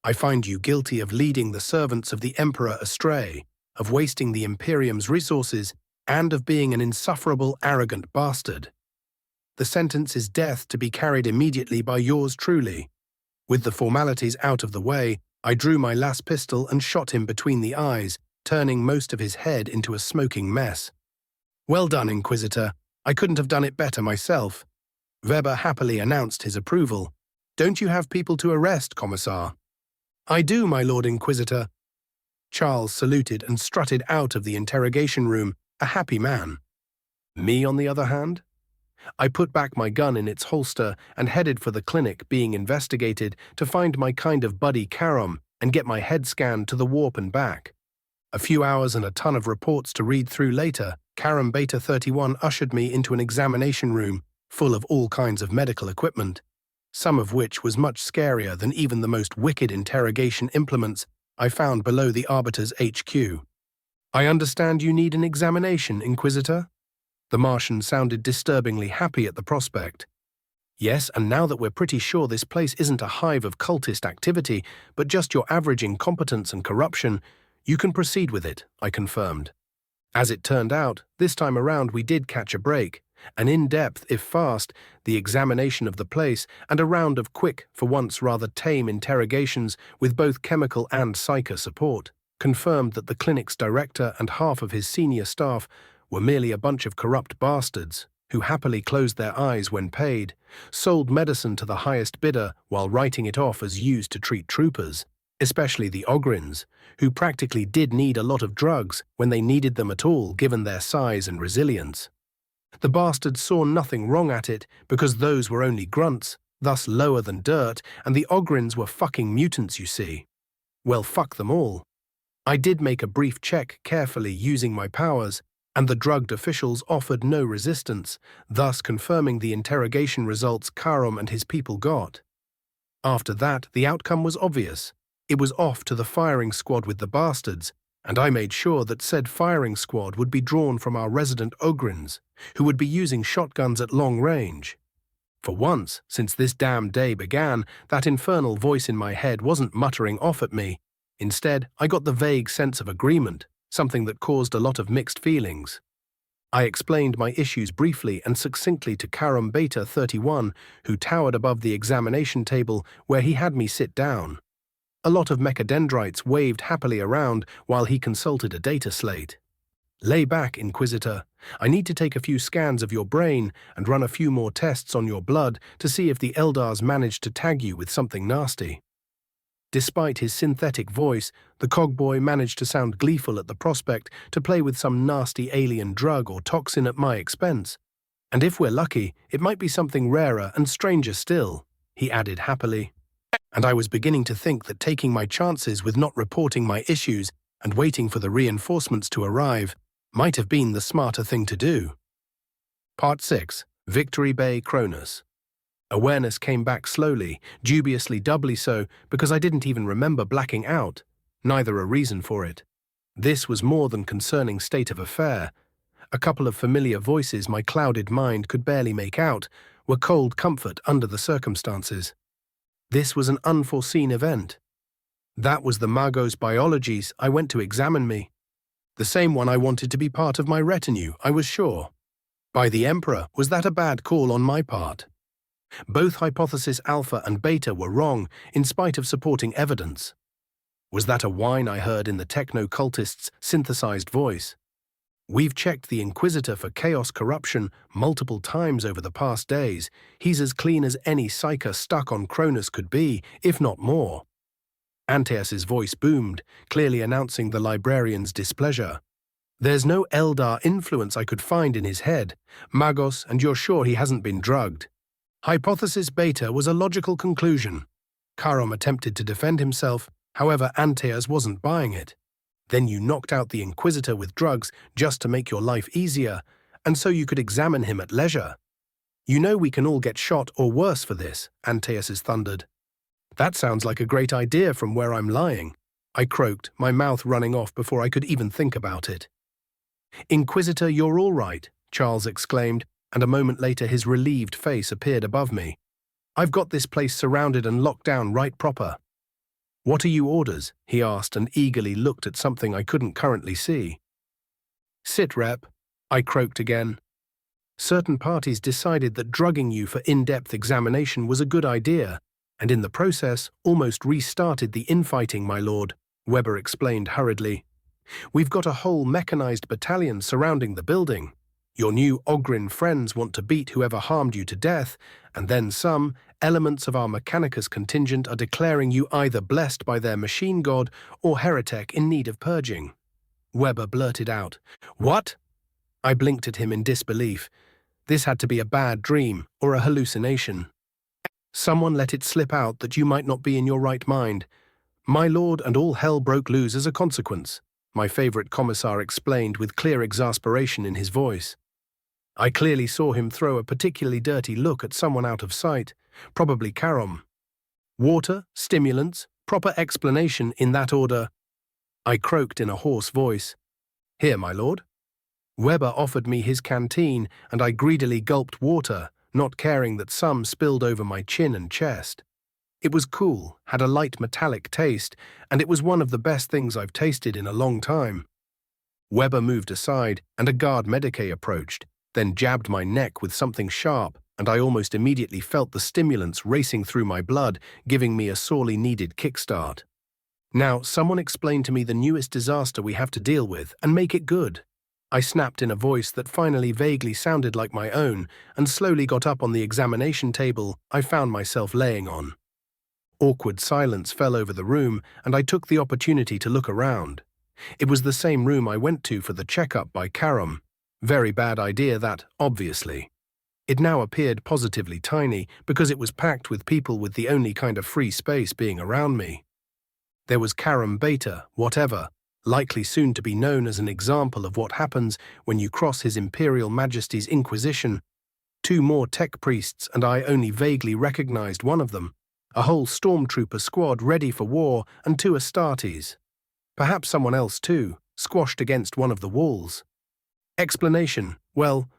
I find you guilty of leading the servants of the Emperor astray, of wasting the Imperium's resources, and of being an insufferable, arrogant bastard. The sentence is death to be carried immediately by yours truly. With the formalities out of the way, I drew my last pistol and shot him between the eyes, turning most of his head into a smoking mess. Well done, Inquisitor. I couldn't have done it better myself. Weber happily announced his approval. Don't you have people to arrest, Commissar? I do, my Lord Inquisitor. Charles saluted and strutted out of the interrogation room, a happy man. Me, on the other hand? I put back my gun in its holster and headed for the clinic being investigated to find my kind of buddy Karam and get my head scanned to the warp and back. A few hours and a ton of reports to read through later, Karam Beta 31 ushered me into an examination room full of all kinds of medical equipment, some of which was much scarier than even the most wicked interrogation implements I found below the Arbiter's HQ. I understand you need an examination, Inquisitor? The Martian sounded disturbingly happy at the prospect. Yes, and now that we're pretty sure this place isn't a hive of cultist activity, but just your average incompetence and corruption, you can proceed with it, I confirmed. As it turned out, this time around we did catch a break, an in-depth, if fast, the examination of the place and a round of quick, for once rather tame interrogations with both chemical and psyker support, confirmed that the clinic's director and half of his senior staff were merely a bunch of corrupt bastards who happily closed their eyes when paid, sold medicine to the highest bidder while writing it off as used to treat troopers, especially the Ogryns, who practically did need a lot of drugs when they needed them at all given their size and resilience. The bastards saw nothing wrong at it because those were only grunts, thus lower than dirt, and the Ogryns were fucking mutants, you see. Well, fuck them all. I did make a brief check carefully using my powers, and the drugged officials offered no resistance, thus confirming the interrogation results Karam and his people got. After that, the outcome was obvious. It was off to the firing squad with the bastards, and I made sure that said firing squad would be drawn from our resident Ogryns, who would be using shotguns at long range. For once, since this damn day began, that infernal voice in my head wasn't muttering off at me. Instead, I got the vague sense of agreement, something that caused a lot of mixed feelings. I explained my issues briefly and succinctly to Karam Beta 31, who towered above the examination table where he had me sit down. A lot of mechadendrites waved happily around while he consulted a data slate. Lay back, Inquisitor. I need to take a few scans of your brain and run a few more tests on your blood to see if the Eldars managed to tag you with something nasty. Despite his synthetic voice, the cogboy managed to sound gleeful at the prospect to play with some nasty alien drug or toxin at my expense. And if we're lucky, it might be something rarer and stranger still, he added happily. And I was beginning to think that taking my chances with not reporting my issues and waiting for the reinforcements to arrive might have been the smarter thing to do. Part 6. Victory Bay, Kronus. Awareness came back slowly, dubiously doubly so, because I didn't even remember blacking out, neither a reason for it. This was more than concerning state of affair. A couple of familiar voices my clouded mind could barely make out were cold comfort under the circumstances. This was an unforeseen event. That was the Magos biologies I went to examine me. The same one I wanted to be part of my retinue, I was sure. By the Emperor, was that a bad call on my part? Both hypothesis Alpha and Beta were wrong, in spite of supporting evidence. Was that a whine I heard in the techno-cultist's synthesized voice? We've checked the Inquisitor for chaos corruption multiple times over the past days. He's as clean as any psyker stuck on Kronus could be, if not more. Antaeus's voice boomed, clearly announcing the librarian's displeasure. There's no Eldar influence I could find in his head. Magos, and you're sure he hasn't been drugged? Hypothesis Beta was a logical conclusion. Karom attempted to defend himself, however Antaeus wasn't buying it. Then you knocked out the Inquisitor with drugs just to make your life easier, and so you could examine him at leisure. You know we can all get shot or worse for this, Antaeus thundered. That sounds like a great idea from where I'm lying, I croaked, my mouth running off before I could even think about it. Inquisitor, you're all right, Charles exclaimed, and a moment later his relieved face appeared above me. I've got this place surrounded and locked down right proper. What are you orders? He asked and eagerly looked at something I couldn't currently see. Sit, Rep, I croaked again. Certain parties decided that drugging you for in-depth examination was a good idea, and in the process almost restarted the infighting, my lord, Weber explained hurriedly. We've got a whole mechanized battalion surrounding the building. Your new Ogryn friends want to beat whoever harmed you to death, and then some elements of our Mechanicus contingent are declaring you either blessed by their machine god or heretic in need of purging. Weber blurted out, What? I blinked at him in disbelief. This had to be a bad dream or a hallucination. Someone let it slip out that you might not be in your right mind. My lord, and all hell broke loose as a consequence, my favorite commissar explained with clear exasperation in his voice. I clearly saw him throw a particularly dirty look at someone out of sight, probably Karom. Water, stimulants, proper explanation in that order. I croaked in a hoarse voice. Here, my lord. Weber offered me his canteen, and I greedily gulped water, not caring that some spilled over my chin and chest. It was cool, had a light metallic taste, and it was one of the best things I've tasted in a long time. Weber moved aside, and a guard medicae approached, then jabbed my neck with something sharp, and I almost immediately felt the stimulants racing through my blood, giving me a sorely needed kickstart. Now, someone explain to me the newest disaster we have to deal with, and make it good. I snapped in a voice that finally vaguely sounded like my own, and slowly got up on the examination table I found myself laying on. Awkward silence fell over the room, and I took the opportunity to look around. It was the same room I went to for the checkup by Karom. Very bad idea that, obviously. It now appeared positively tiny because it was packed with people with the only kind of free space being around me. There was Karom Beta, whatever, likely soon to be known as an example of what happens when you cross His Imperial Majesty's Inquisition. 2 more tech priests, and I only vaguely recognized one of them. A whole stormtrooper squad ready for war, and 2 Astartes. Perhaps someone else too, squashed against one of the walls. Explanation, well,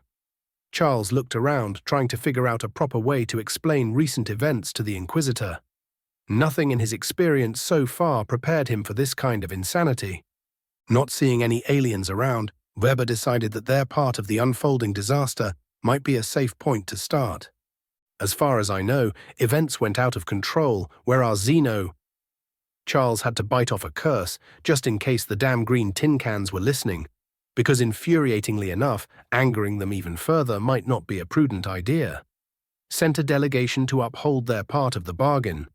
Charles looked around, trying to figure out a proper way to explain recent events to the Inquisitor. Nothing in his experience so far prepared him for this kind of insanity. Not seeing any aliens around, Weber decided that their part of the unfolding disaster might be a safe point to start. As far as I know, events went out of control where our Charles had to bite off a curse, just in case the damn green tin cans were listening, because infuriatingly enough, angering them even further might not be a prudent idea. Sent a delegation to uphold their part of the bargain,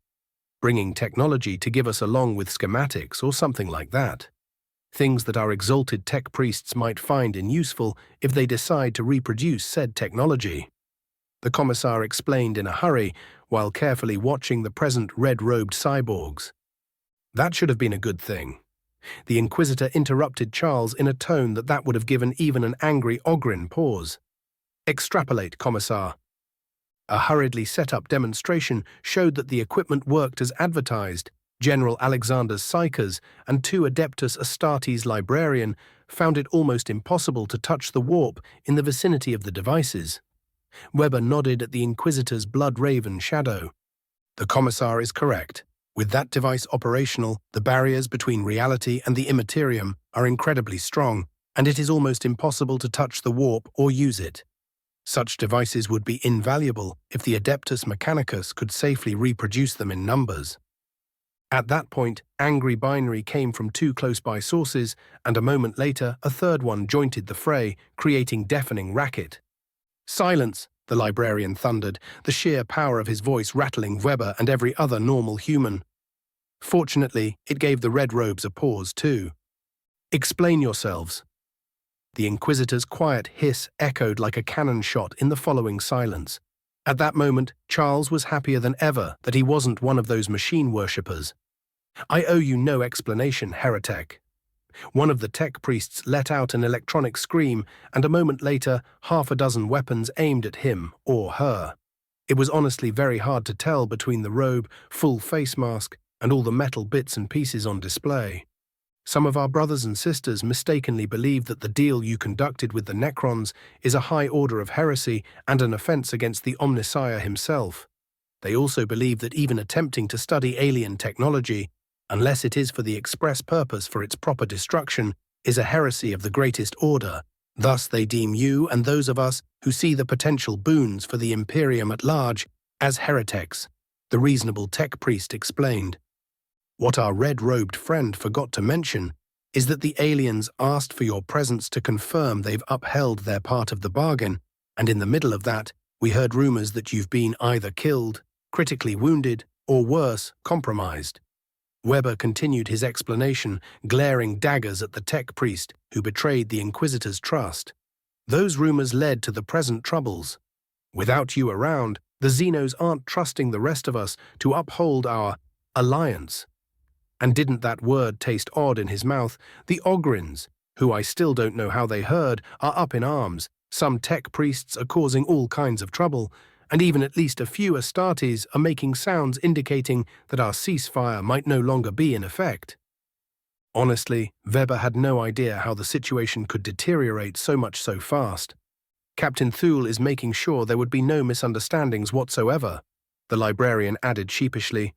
bringing technology to give us along with schematics or something like that. Things that our exalted tech priests might find useful if they decide to reproduce said technology. The commissar explained in a hurry, while carefully watching the present red-robed cyborgs. That should have been a good thing. The Inquisitor interrupted Charles in a tone that would have given even an angry Ogryn pause. Extrapolate, Commissar. A hurriedly set-up demonstration showed that the equipment worked as advertised. General Alexander's Psykers and 2 Adeptus Astartes librarian found it almost impossible to touch the warp in the vicinity of the devices. Weber nodded at the Inquisitor's blood-raven shadow. The Commissar is correct. With that device operational, the barriers between reality and the immaterium are incredibly strong, and it is almost impossible to touch the warp or use it. Such devices would be invaluable if the Adeptus Mechanicus could safely reproduce them in numbers. At that point, angry binary came from 2 close-by sources, and a moment later a third one jointed the fray, creating deafening racket. Silence, the librarian thundered, the sheer power of his voice rattling Weber and every other normal human. Fortunately, it gave the red robes a pause too. Explain yourselves. The Inquisitor's quiet hiss echoed like a cannon shot in the following silence. At that moment, Charles was happier than ever that he wasn't one of those machine worshippers. "I owe you no explanation, heretic." One of the tech priests let out an electronic scream, and a moment later, half a dozen weapons aimed at him or her. It was honestly very hard to tell between the robe, full face mask, and all the metal bits and pieces on display. Some of our brothers and sisters mistakenly believe that the deal you conducted with the Necrons is a high order of heresy and an offense against the Omnissiah himself. They also believe that even attempting to study alien technology, unless it is for the express purpose for its proper destruction, is a heresy of the greatest order. Thus they deem you and those of us who see the potential boons for the Imperium at large as heretics, the reasonable tech priest explained. What our red-robed friend forgot to mention is that the aliens asked for your presence to confirm they've upheld their part of the bargain, and in the middle of that, we heard rumors that you've been either killed, critically wounded, or worse, compromised. Weber continued his explanation, glaring daggers at the tech priest who betrayed the Inquisitor's trust. Those rumors led to the present troubles. Without you around, the Xenos aren't trusting the rest of us to uphold our alliance. And didn't that word taste odd in his mouth? The Ogryns, who I still don't know how they heard, are up in arms. Some tech priests are causing all kinds of trouble, and even at least a few Astartes are making sounds indicating that our ceasefire might no longer be in effect. Honestly, Weber had no idea how the situation could deteriorate so much so fast. Captain Thule is making sure there would be no misunderstandings whatsoever, the librarian added sheepishly.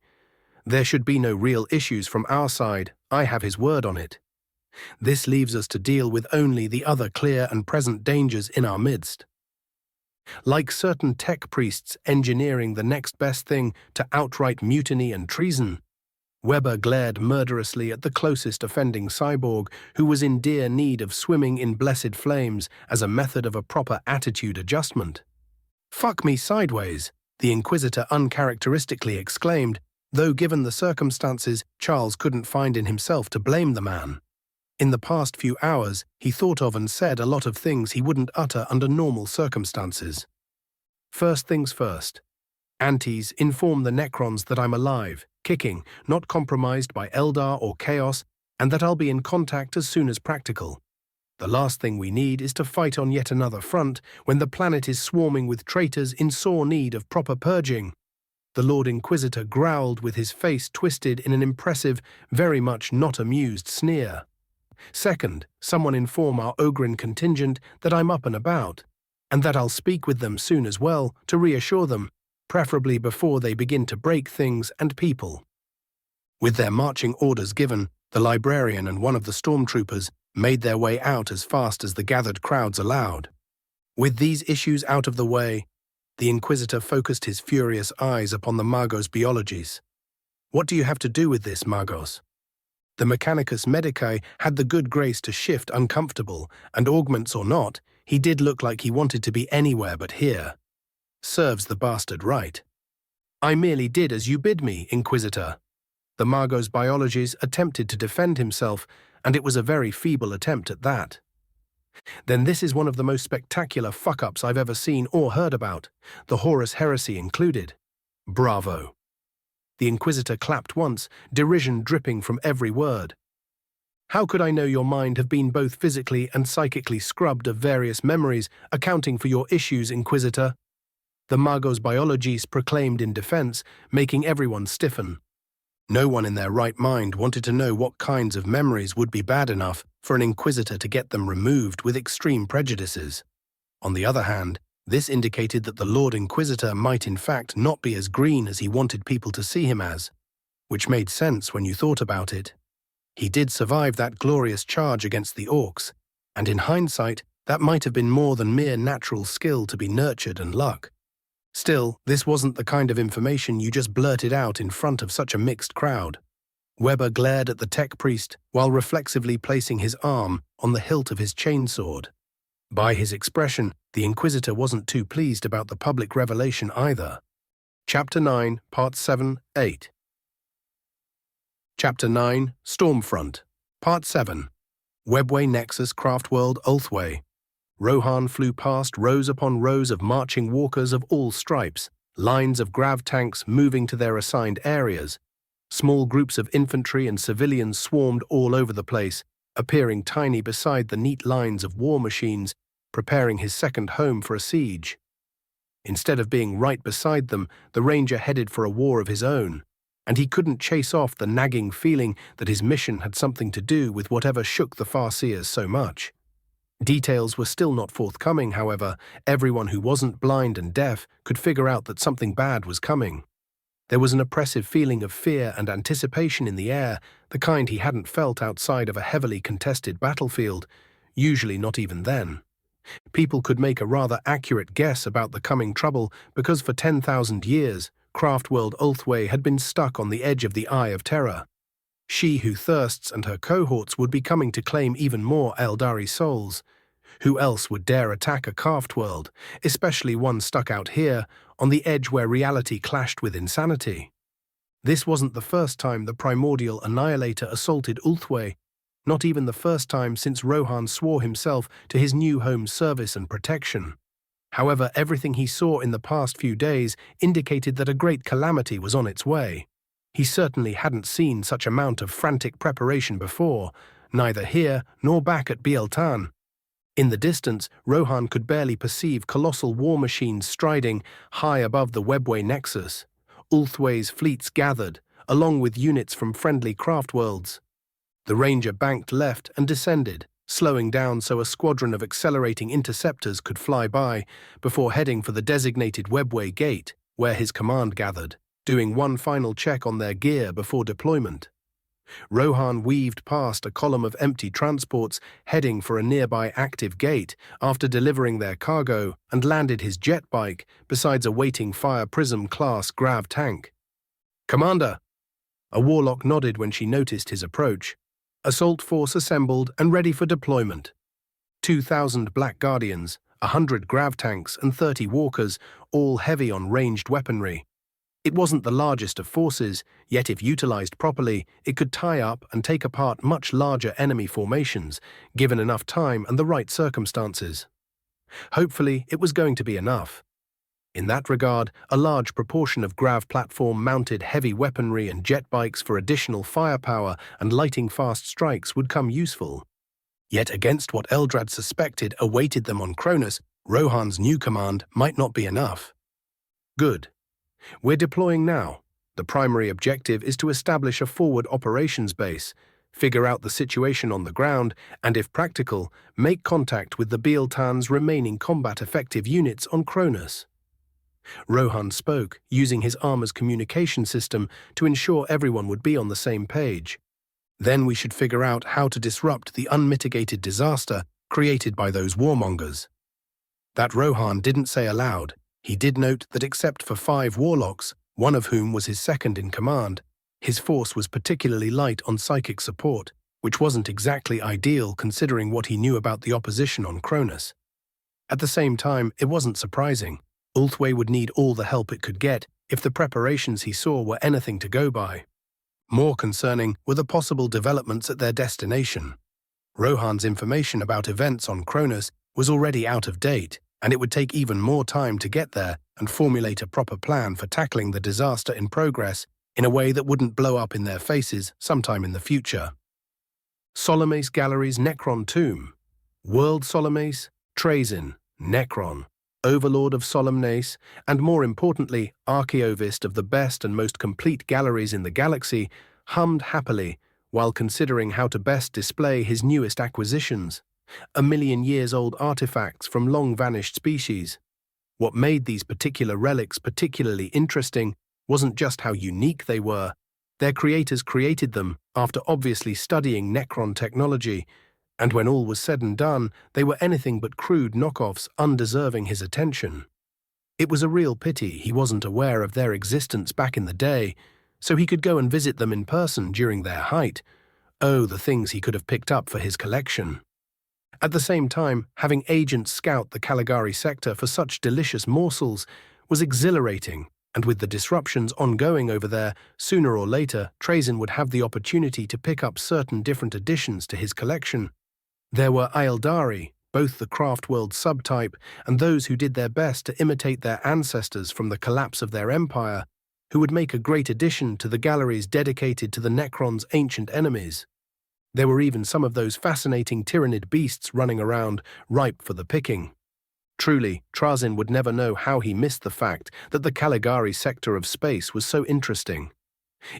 There should be no real issues from our side, I have his word on it. This leaves us to deal with only the other clear and present dangers in our midst. Like certain tech priests engineering the next best thing to outright mutiny and treason, Weber glared murderously at the closest offending cyborg who was in dire need of swimming in blessed flames as a method of a proper attitude adjustment. "Fuck me sideways," the Inquisitor uncharacteristically exclaimed, though given the circumstances, Charles couldn't find in himself to blame the man. In the past few hours, he thought of and said a lot of things he wouldn't utter under normal circumstances. First things first. Antes, inform the Necrons that I'm alive, kicking, not compromised by Eldar or Chaos, and that I'll be in contact as soon as practical. The last thing we need is to fight on yet another front when the planet is swarming with traitors in sore need of proper purging. The Lord Inquisitor growled with his face twisted in an impressive, very much not amused sneer. Second, someone inform our Ogryn contingent that I'm up and about, and that I'll speak with them soon as well to reassure them, preferably before they begin to break things and people. With their marching orders given, the librarian and one of the stormtroopers made their way out as fast as the gathered crowds allowed. With these issues out of the way, the Inquisitor focused his furious eyes upon the Magos Biologies. "What do you have to do with this, Magos?" The Mechanicus Medicae had the good grace to shift uncomfortable, and augments or not, he did look like he wanted to be anywhere but here. Serves the bastard right. "I merely did as you bid me, Inquisitor." The Magos Biologies attempted to defend himself, and it was a very feeble attempt at that. "Then this is one of the most spectacular fuck-ups I've ever seen or heard about, the Horus Heresy included. Bravo." The Inquisitor clapped once, derision dripping from every word. "How could I know your mind have been both physically and psychically scrubbed of various memories, accounting for your issues, Inquisitor?" The Magos Biologies proclaimed in defense, making everyone stiffen. No one in their right mind wanted to know what kinds of memories would be bad enough for an Inquisitor to get them removed with extreme prejudices. On the other hand, this indicated that the Lord Inquisitor might in fact not be as green as he wanted people to see him as, which made sense when you thought about it. He did survive that glorious charge against the Orcs, and in hindsight, that might have been more than mere natural skill to be nurtured and luck. Still, this wasn't the kind of information you just blurted out in front of such a mixed crowd. Weber glared at the tech priest while reflexively placing his arm on the hilt of his chainsword. By his expression, the Inquisitor wasn't too pleased about the public revelation either. Chapter 9, Part 7, 8. Chapter 9, Stormfront, Part 7. Webway Nexus Craftworld Ulthway. Rohan flew past rows upon rows of marching walkers of all stripes, lines of grav tanks moving to their assigned areas. Small groups of infantry and civilians swarmed all over the place, appearing tiny beside the neat lines of war machines, preparing his second home for a siege. Instead of being right beside them, the Ranger headed for a war of his own, and he couldn't chase off the nagging feeling that his mission had something to do with whatever shook the Farseers so much. Details were still not forthcoming, however. Everyone who wasn't blind and deaf could figure out that something bad was coming. There was an oppressive feeling of fear and anticipation in the air, the kind he hadn't felt outside of a heavily contested battlefield, usually not even then. People could make a rather accurate guess about the coming trouble because for 10,000 years, Craftworld Ulthway had been stuck on the edge of the Eye of Terror. She Who Thirsts and her cohorts would be coming to claim even more Eldari souls. Who else would dare attack a carved world, especially one stuck out here, on the edge where reality clashed with insanity? This wasn't the first time the primordial annihilator assaulted Ulthway, not even the first time since Rohan swore himself to his new home's service and protection. However, everything he saw in the past few days indicated that a great calamity was on its way. He certainly hadn't seen such amount of frantic preparation before, neither here nor back at Bieltan. In the distance, Rohan could barely perceive colossal war machines striding high above the Webway Nexus. Ulthway's fleets gathered, along with units from friendly craft worlds. The Ranger banked left and descended, slowing down so a squadron of accelerating interceptors could fly by, before heading for the designated Webway Gate, where his command gathered, doing one final check on their gear before deployment. Rohan weaved past a column of empty transports heading for a nearby active gate after delivering their cargo, and landed his jet bike beside a waiting Fire Prism-class grav tank. "Commander!" A warlock nodded when she noticed his approach. Assault force assembled and ready for deployment. 2,000 Black Guardians, 100 grav tanks and 30 walkers, all heavy on ranged weaponry. It wasn't the largest of forces, yet if utilized properly, it could tie up and take apart much larger enemy formations, given enough time and the right circumstances. Hopefully, it was going to be enough. In that regard, a large proportion of grav platform-mounted heavy weaponry and jet bikes for additional firepower and lightning-fast strikes would come useful. Yet against what Eldrad suspected awaited them on Kronus, Rohan's new command might not be enough. Good. We're deploying now. The primary objective is to establish a forward operations base, figure out the situation on the ground, and if practical, make contact with the Bieltan's remaining combat-effective units on Kronus. Rohan spoke, using his armor's communication system to ensure everyone would be on the same page. Then we should figure out how to disrupt the unmitigated disaster created by those warmongers. That Rohan didn't say aloud. He did note that except for 5 warlocks, one of whom was his second in command, his force was particularly light on psychic support, which wasn't exactly ideal considering what he knew about the opposition on Kronus. At the same time, it wasn't surprising. Ulthway would need all the help it could get if the preparations he saw were anything to go by. More concerning were the possible developments at their destination. Rohan's information about events on Kronus was already out of date, and it would take even more time to get there and formulate a proper plan for tackling the disaster in progress in a way that wouldn't blow up in their faces sometime in the future. Solomace Gallery's Necron Tomb. World Solomace, Trazyn, Necron, Overlord of Solemnace, and more importantly, Archaeovist of the best and most complete galleries in the galaxy, hummed happily while considering how to best display his newest acquisitions, 1,000,000-years-old artifacts from long-vanished species. What made these particular relics particularly interesting wasn't just how unique they were. Their creators created them after obviously studying Necron technology, and when all was said and done, they were anything but crude knockoffs undeserving his attention. It was a real pity he wasn't aware of their existence back in the day, so he could go and visit them in person during their height. Oh, the things he could have picked up for his collection. At the same time, having agents scout the Caligari sector for such delicious morsels was exhilarating, and with the disruptions ongoing over there, sooner or later, Trazyn would have the opportunity to pick up certain different additions to his collection. There were Aeldari, both the craft world subtype and those who did their best to imitate their ancestors from the collapse of their empire, who would make a great addition to the galleries dedicated to the Necron's ancient enemies. There were even some of those fascinating tyrannid beasts running around, ripe for the picking. Truly, Trazyn would never know how he missed the fact that the Caligari sector of space was so interesting.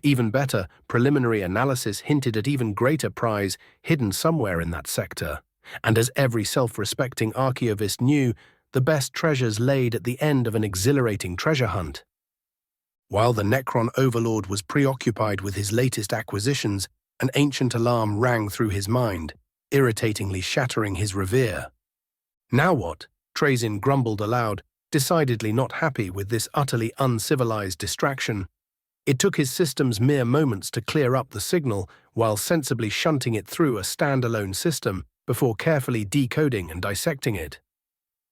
Even better, preliminary analysis hinted at even greater prize hidden somewhere in that sector. And as every self-respecting archaeovist knew, the best treasures laid at the end of an exhilarating treasure hunt. While the Necron overlord was preoccupied with his latest acquisitions, an ancient alarm rang through his mind, irritatingly shattering his revere. Now what? Trazyn grumbled aloud, decidedly not happy with this utterly uncivilized distraction. It took his systems mere moments to clear up the signal while sensibly shunting it through a standalone system before carefully decoding and dissecting it.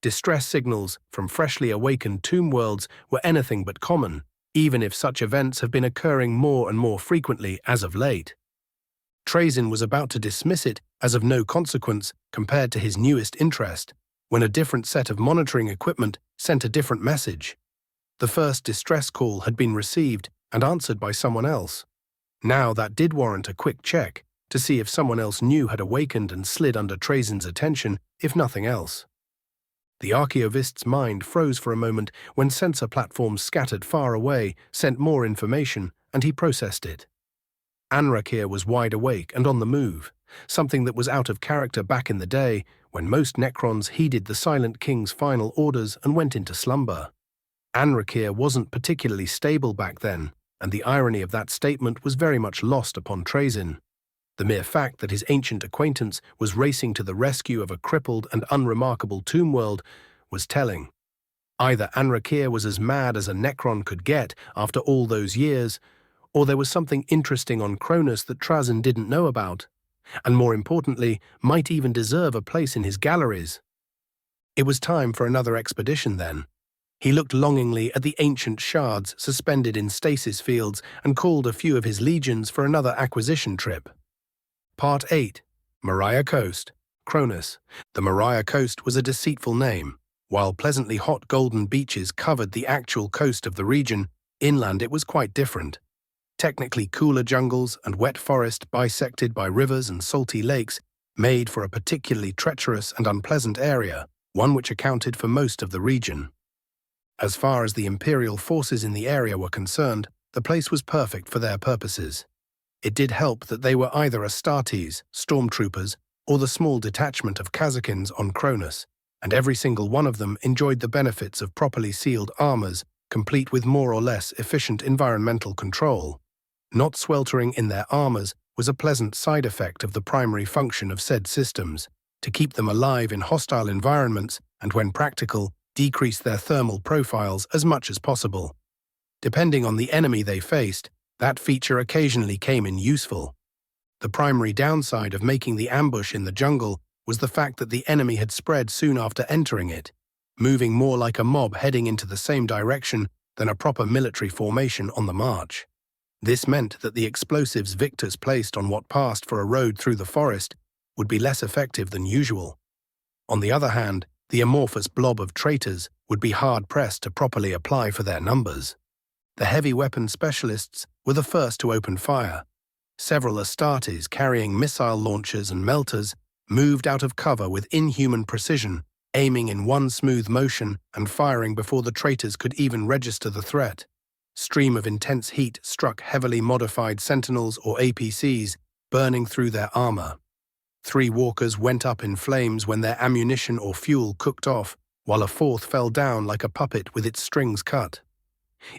Distress signals from freshly awakened tomb worlds were anything but common, even if such events have been occurring more and more frequently as of late. Trazyn was about to dismiss it as of no consequence compared to his newest interest, when a different set of monitoring equipment sent a different message. The first distress call had been received and answered by someone else. Now that did warrant a quick check to see if someone else new had awakened and slid under Trazyn's attention, if nothing else. The archaeovist's mind froze for a moment when sensor platforms scattered far away sent more information, and he processed it. Anrakir was wide awake and on the move, something that was out of character back in the day when most Necrons heeded the Silent King's final orders and went into slumber. Anrakir wasn't particularly stable back then, and the irony of that statement was very much lost upon Trazyn. The mere fact that his ancient acquaintance was racing to the rescue of a crippled and unremarkable tomb world was telling. Either Anrakir was as mad as a Necron could get after all those years, or there was something interesting on Kronus that Trazyn didn't know about, and more importantly, might even deserve a place in his galleries. It was time for another expedition then. He looked longingly at the ancient shards suspended in stasis fields and called a few of his legions for another acquisition trip. Part 8. Mariah Coast, Kronus. The Mariah Coast was a deceitful name. While pleasantly hot golden beaches covered the actual coast of the region, inland it was quite different. Technically cooler jungles and wet forest bisected by rivers and salty lakes made for a particularly treacherous and unpleasant area, one which accounted for most of the region. As far as the Imperial forces in the area were concerned, the place was perfect for their purposes. It did help that they were either Astartes, stormtroopers, or the small detachment of Kazakins on Kronus, and every single one of them enjoyed the benefits of properly sealed armors, complete with more or less efficient environmental control. Not sweltering in their armors was a pleasant side effect of the primary function of said systems, to keep them alive in hostile environments and, when practical, decrease their thermal profiles as much as possible. Depending on the enemy they faced, that feature occasionally came in useful. The primary downside of making the ambush in the jungle was the fact that the enemy had spread soon after entering it, moving more like a mob heading into the same direction than a proper military formation on the march. This meant that the explosives victors placed on what passed for a road through the forest would be less effective than usual. On the other hand, the amorphous blob of traitors would be hard-pressed to properly apply for their numbers. The heavy weapon specialists were the first to open fire. Several Astartes carrying missile launchers and melters moved out of cover with inhuman precision, aiming in one smooth motion and firing before the traitors could even register the threat. Stream of intense heat struck heavily modified Sentinels or APCs, burning through their armor. 3 walkers went up in flames when their ammunition or fuel cooked off, while a 4th fell down like a puppet with its strings cut.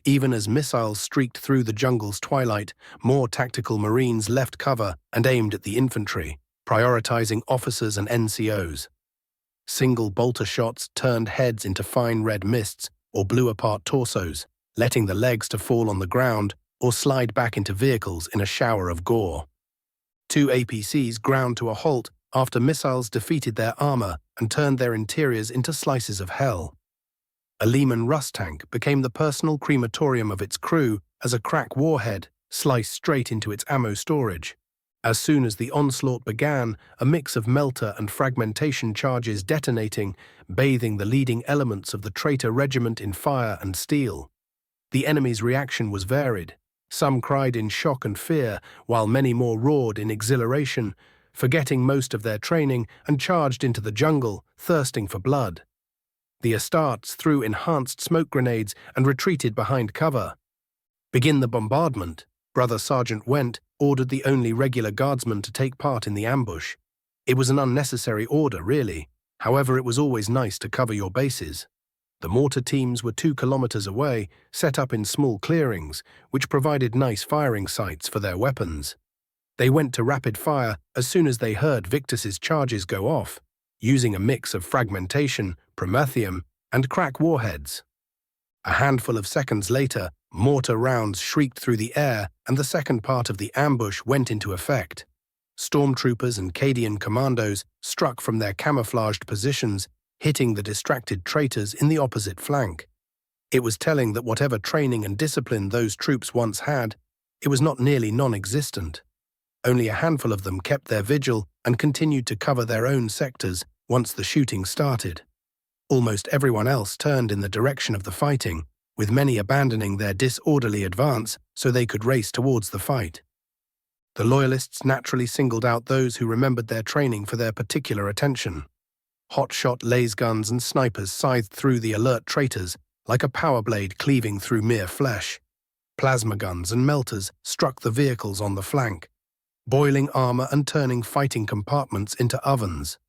Even as missiles streaked through the jungle's twilight, more tactical Marines left cover and aimed at the infantry, prioritizing officers and NCOs. Single bolter shots turned heads into fine red mists or blew apart torsos, letting the legs to fall on the ground or slide back into vehicles in a shower of gore. 2 APCs ground to a halt after missiles defeated their armor and turned their interiors into slices of hell. A Lehman Russ tank became the personal crematorium of its crew as a crack warhead sliced straight into its ammo storage. As soon as the onslaught began, a mix of melter and fragmentation charges detonating, bathing the leading elements of the traitor regiment in fire and steel. The enemy's reaction was varied. Some cried in shock and fear, while many more roared in exhilaration, forgetting most of their training and charged into the jungle, thirsting for blood. The Astartes threw enhanced smoke grenades and retreated behind cover. "Begin the bombardment," Brother Sergeant Went ordered the only regular guardsman to take part in the ambush. It was an unnecessary order, really. However, it was always nice to cover your bases. The mortar teams were 2 kilometers away, set up in small clearings, which provided nice firing sites for their weapons. They went to rapid fire as soon as they heard Victus's charges go off, using a mix of fragmentation, promethium, and crack warheads. A handful of seconds later, mortar rounds shrieked through the air and the second part of the ambush went into effect. Stormtroopers and Cadian commandos struck from their camouflaged positions, hitting the distracted traitors in the opposite flank. It was telling that whatever training and discipline those troops once had, it was not nearly non-existent. Only a handful of them kept their vigil and continued to cover their own sectors once the shooting started. Almost everyone else turned in the direction of the fighting, with many abandoning their disorderly advance so they could race towards the fight. The Loyalists naturally singled out those who remembered their training for their particular attention. Hot-shot laser guns and snipers scythed through the alert traitors like a power blade cleaving through mere flesh. Plasma guns and melters struck the vehicles on the flank, boiling armor and turning fighting compartments into ovens.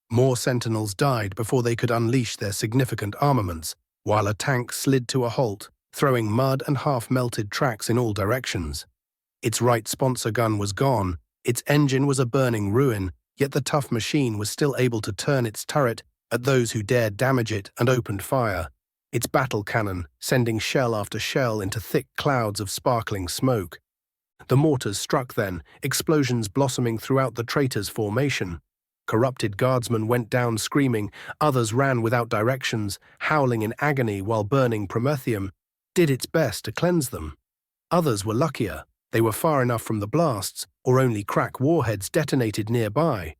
More sentinels died before they could unleash their significant armaments, while a tank slid to a halt, throwing mud and half-melted tracks in all directions. Its right sponsor gun was gone, its engine was a burning ruin, yet the tough machine was still able to turn its turret at those who dared damage it and opened fire, its battle cannon sending shell after shell into thick clouds of sparkling smoke. The mortars struck then, explosions blossoming throughout the traitors' formation. Corrupted guardsmen went down screaming, others ran without directions, howling in agony while burning promethium did its best to cleanse them. Others were luckier. They were far enough from the blasts, or only crack warheads detonated nearby,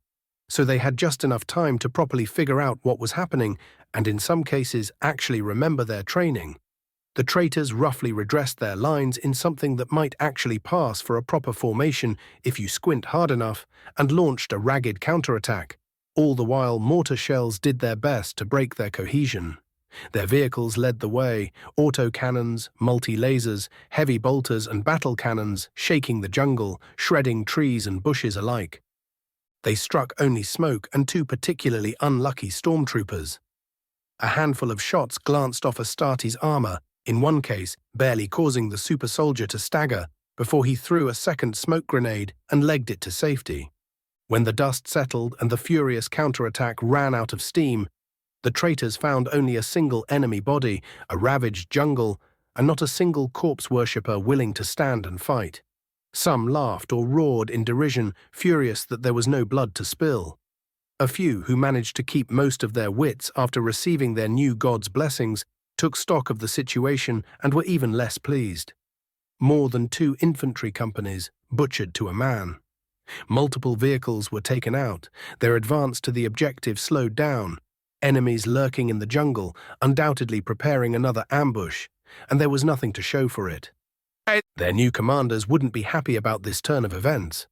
so they had just enough time to properly figure out what was happening and in some cases actually remember their training. The traitors roughly redressed their lines in something that might actually pass for a proper formation if you squint hard enough, and launched a ragged counterattack. All the while, mortar shells did their best to break their cohesion. Their vehicles led the way, autocannons, multi-lasers, heavy bolters and battle cannons shaking the jungle, shredding trees and bushes alike. They struck only smoke and 2 particularly unlucky stormtroopers. A handful of shots glanced off Astartes' armor, in one case barely causing the super soldier to stagger before he threw a second smoke grenade and legged it to safety. When the dust settled and the furious counterattack ran out of steam, the traitors found only a single enemy body, a ravaged jungle, and not a single corpse worshipper willing to stand and fight. Some laughed or roared in derision, furious that there was no blood to spill. A few who managed to keep most of their wits after receiving their new god's blessings took stock of the situation and were even less pleased. More than 2 infantry companies butchered to a man. Multiple vehicles were taken out, their advance to the objective slowed down, enemies lurking in the jungle, undoubtedly preparing another ambush, and there was nothing to show for it. Their new commanders wouldn't be happy about this turn of events.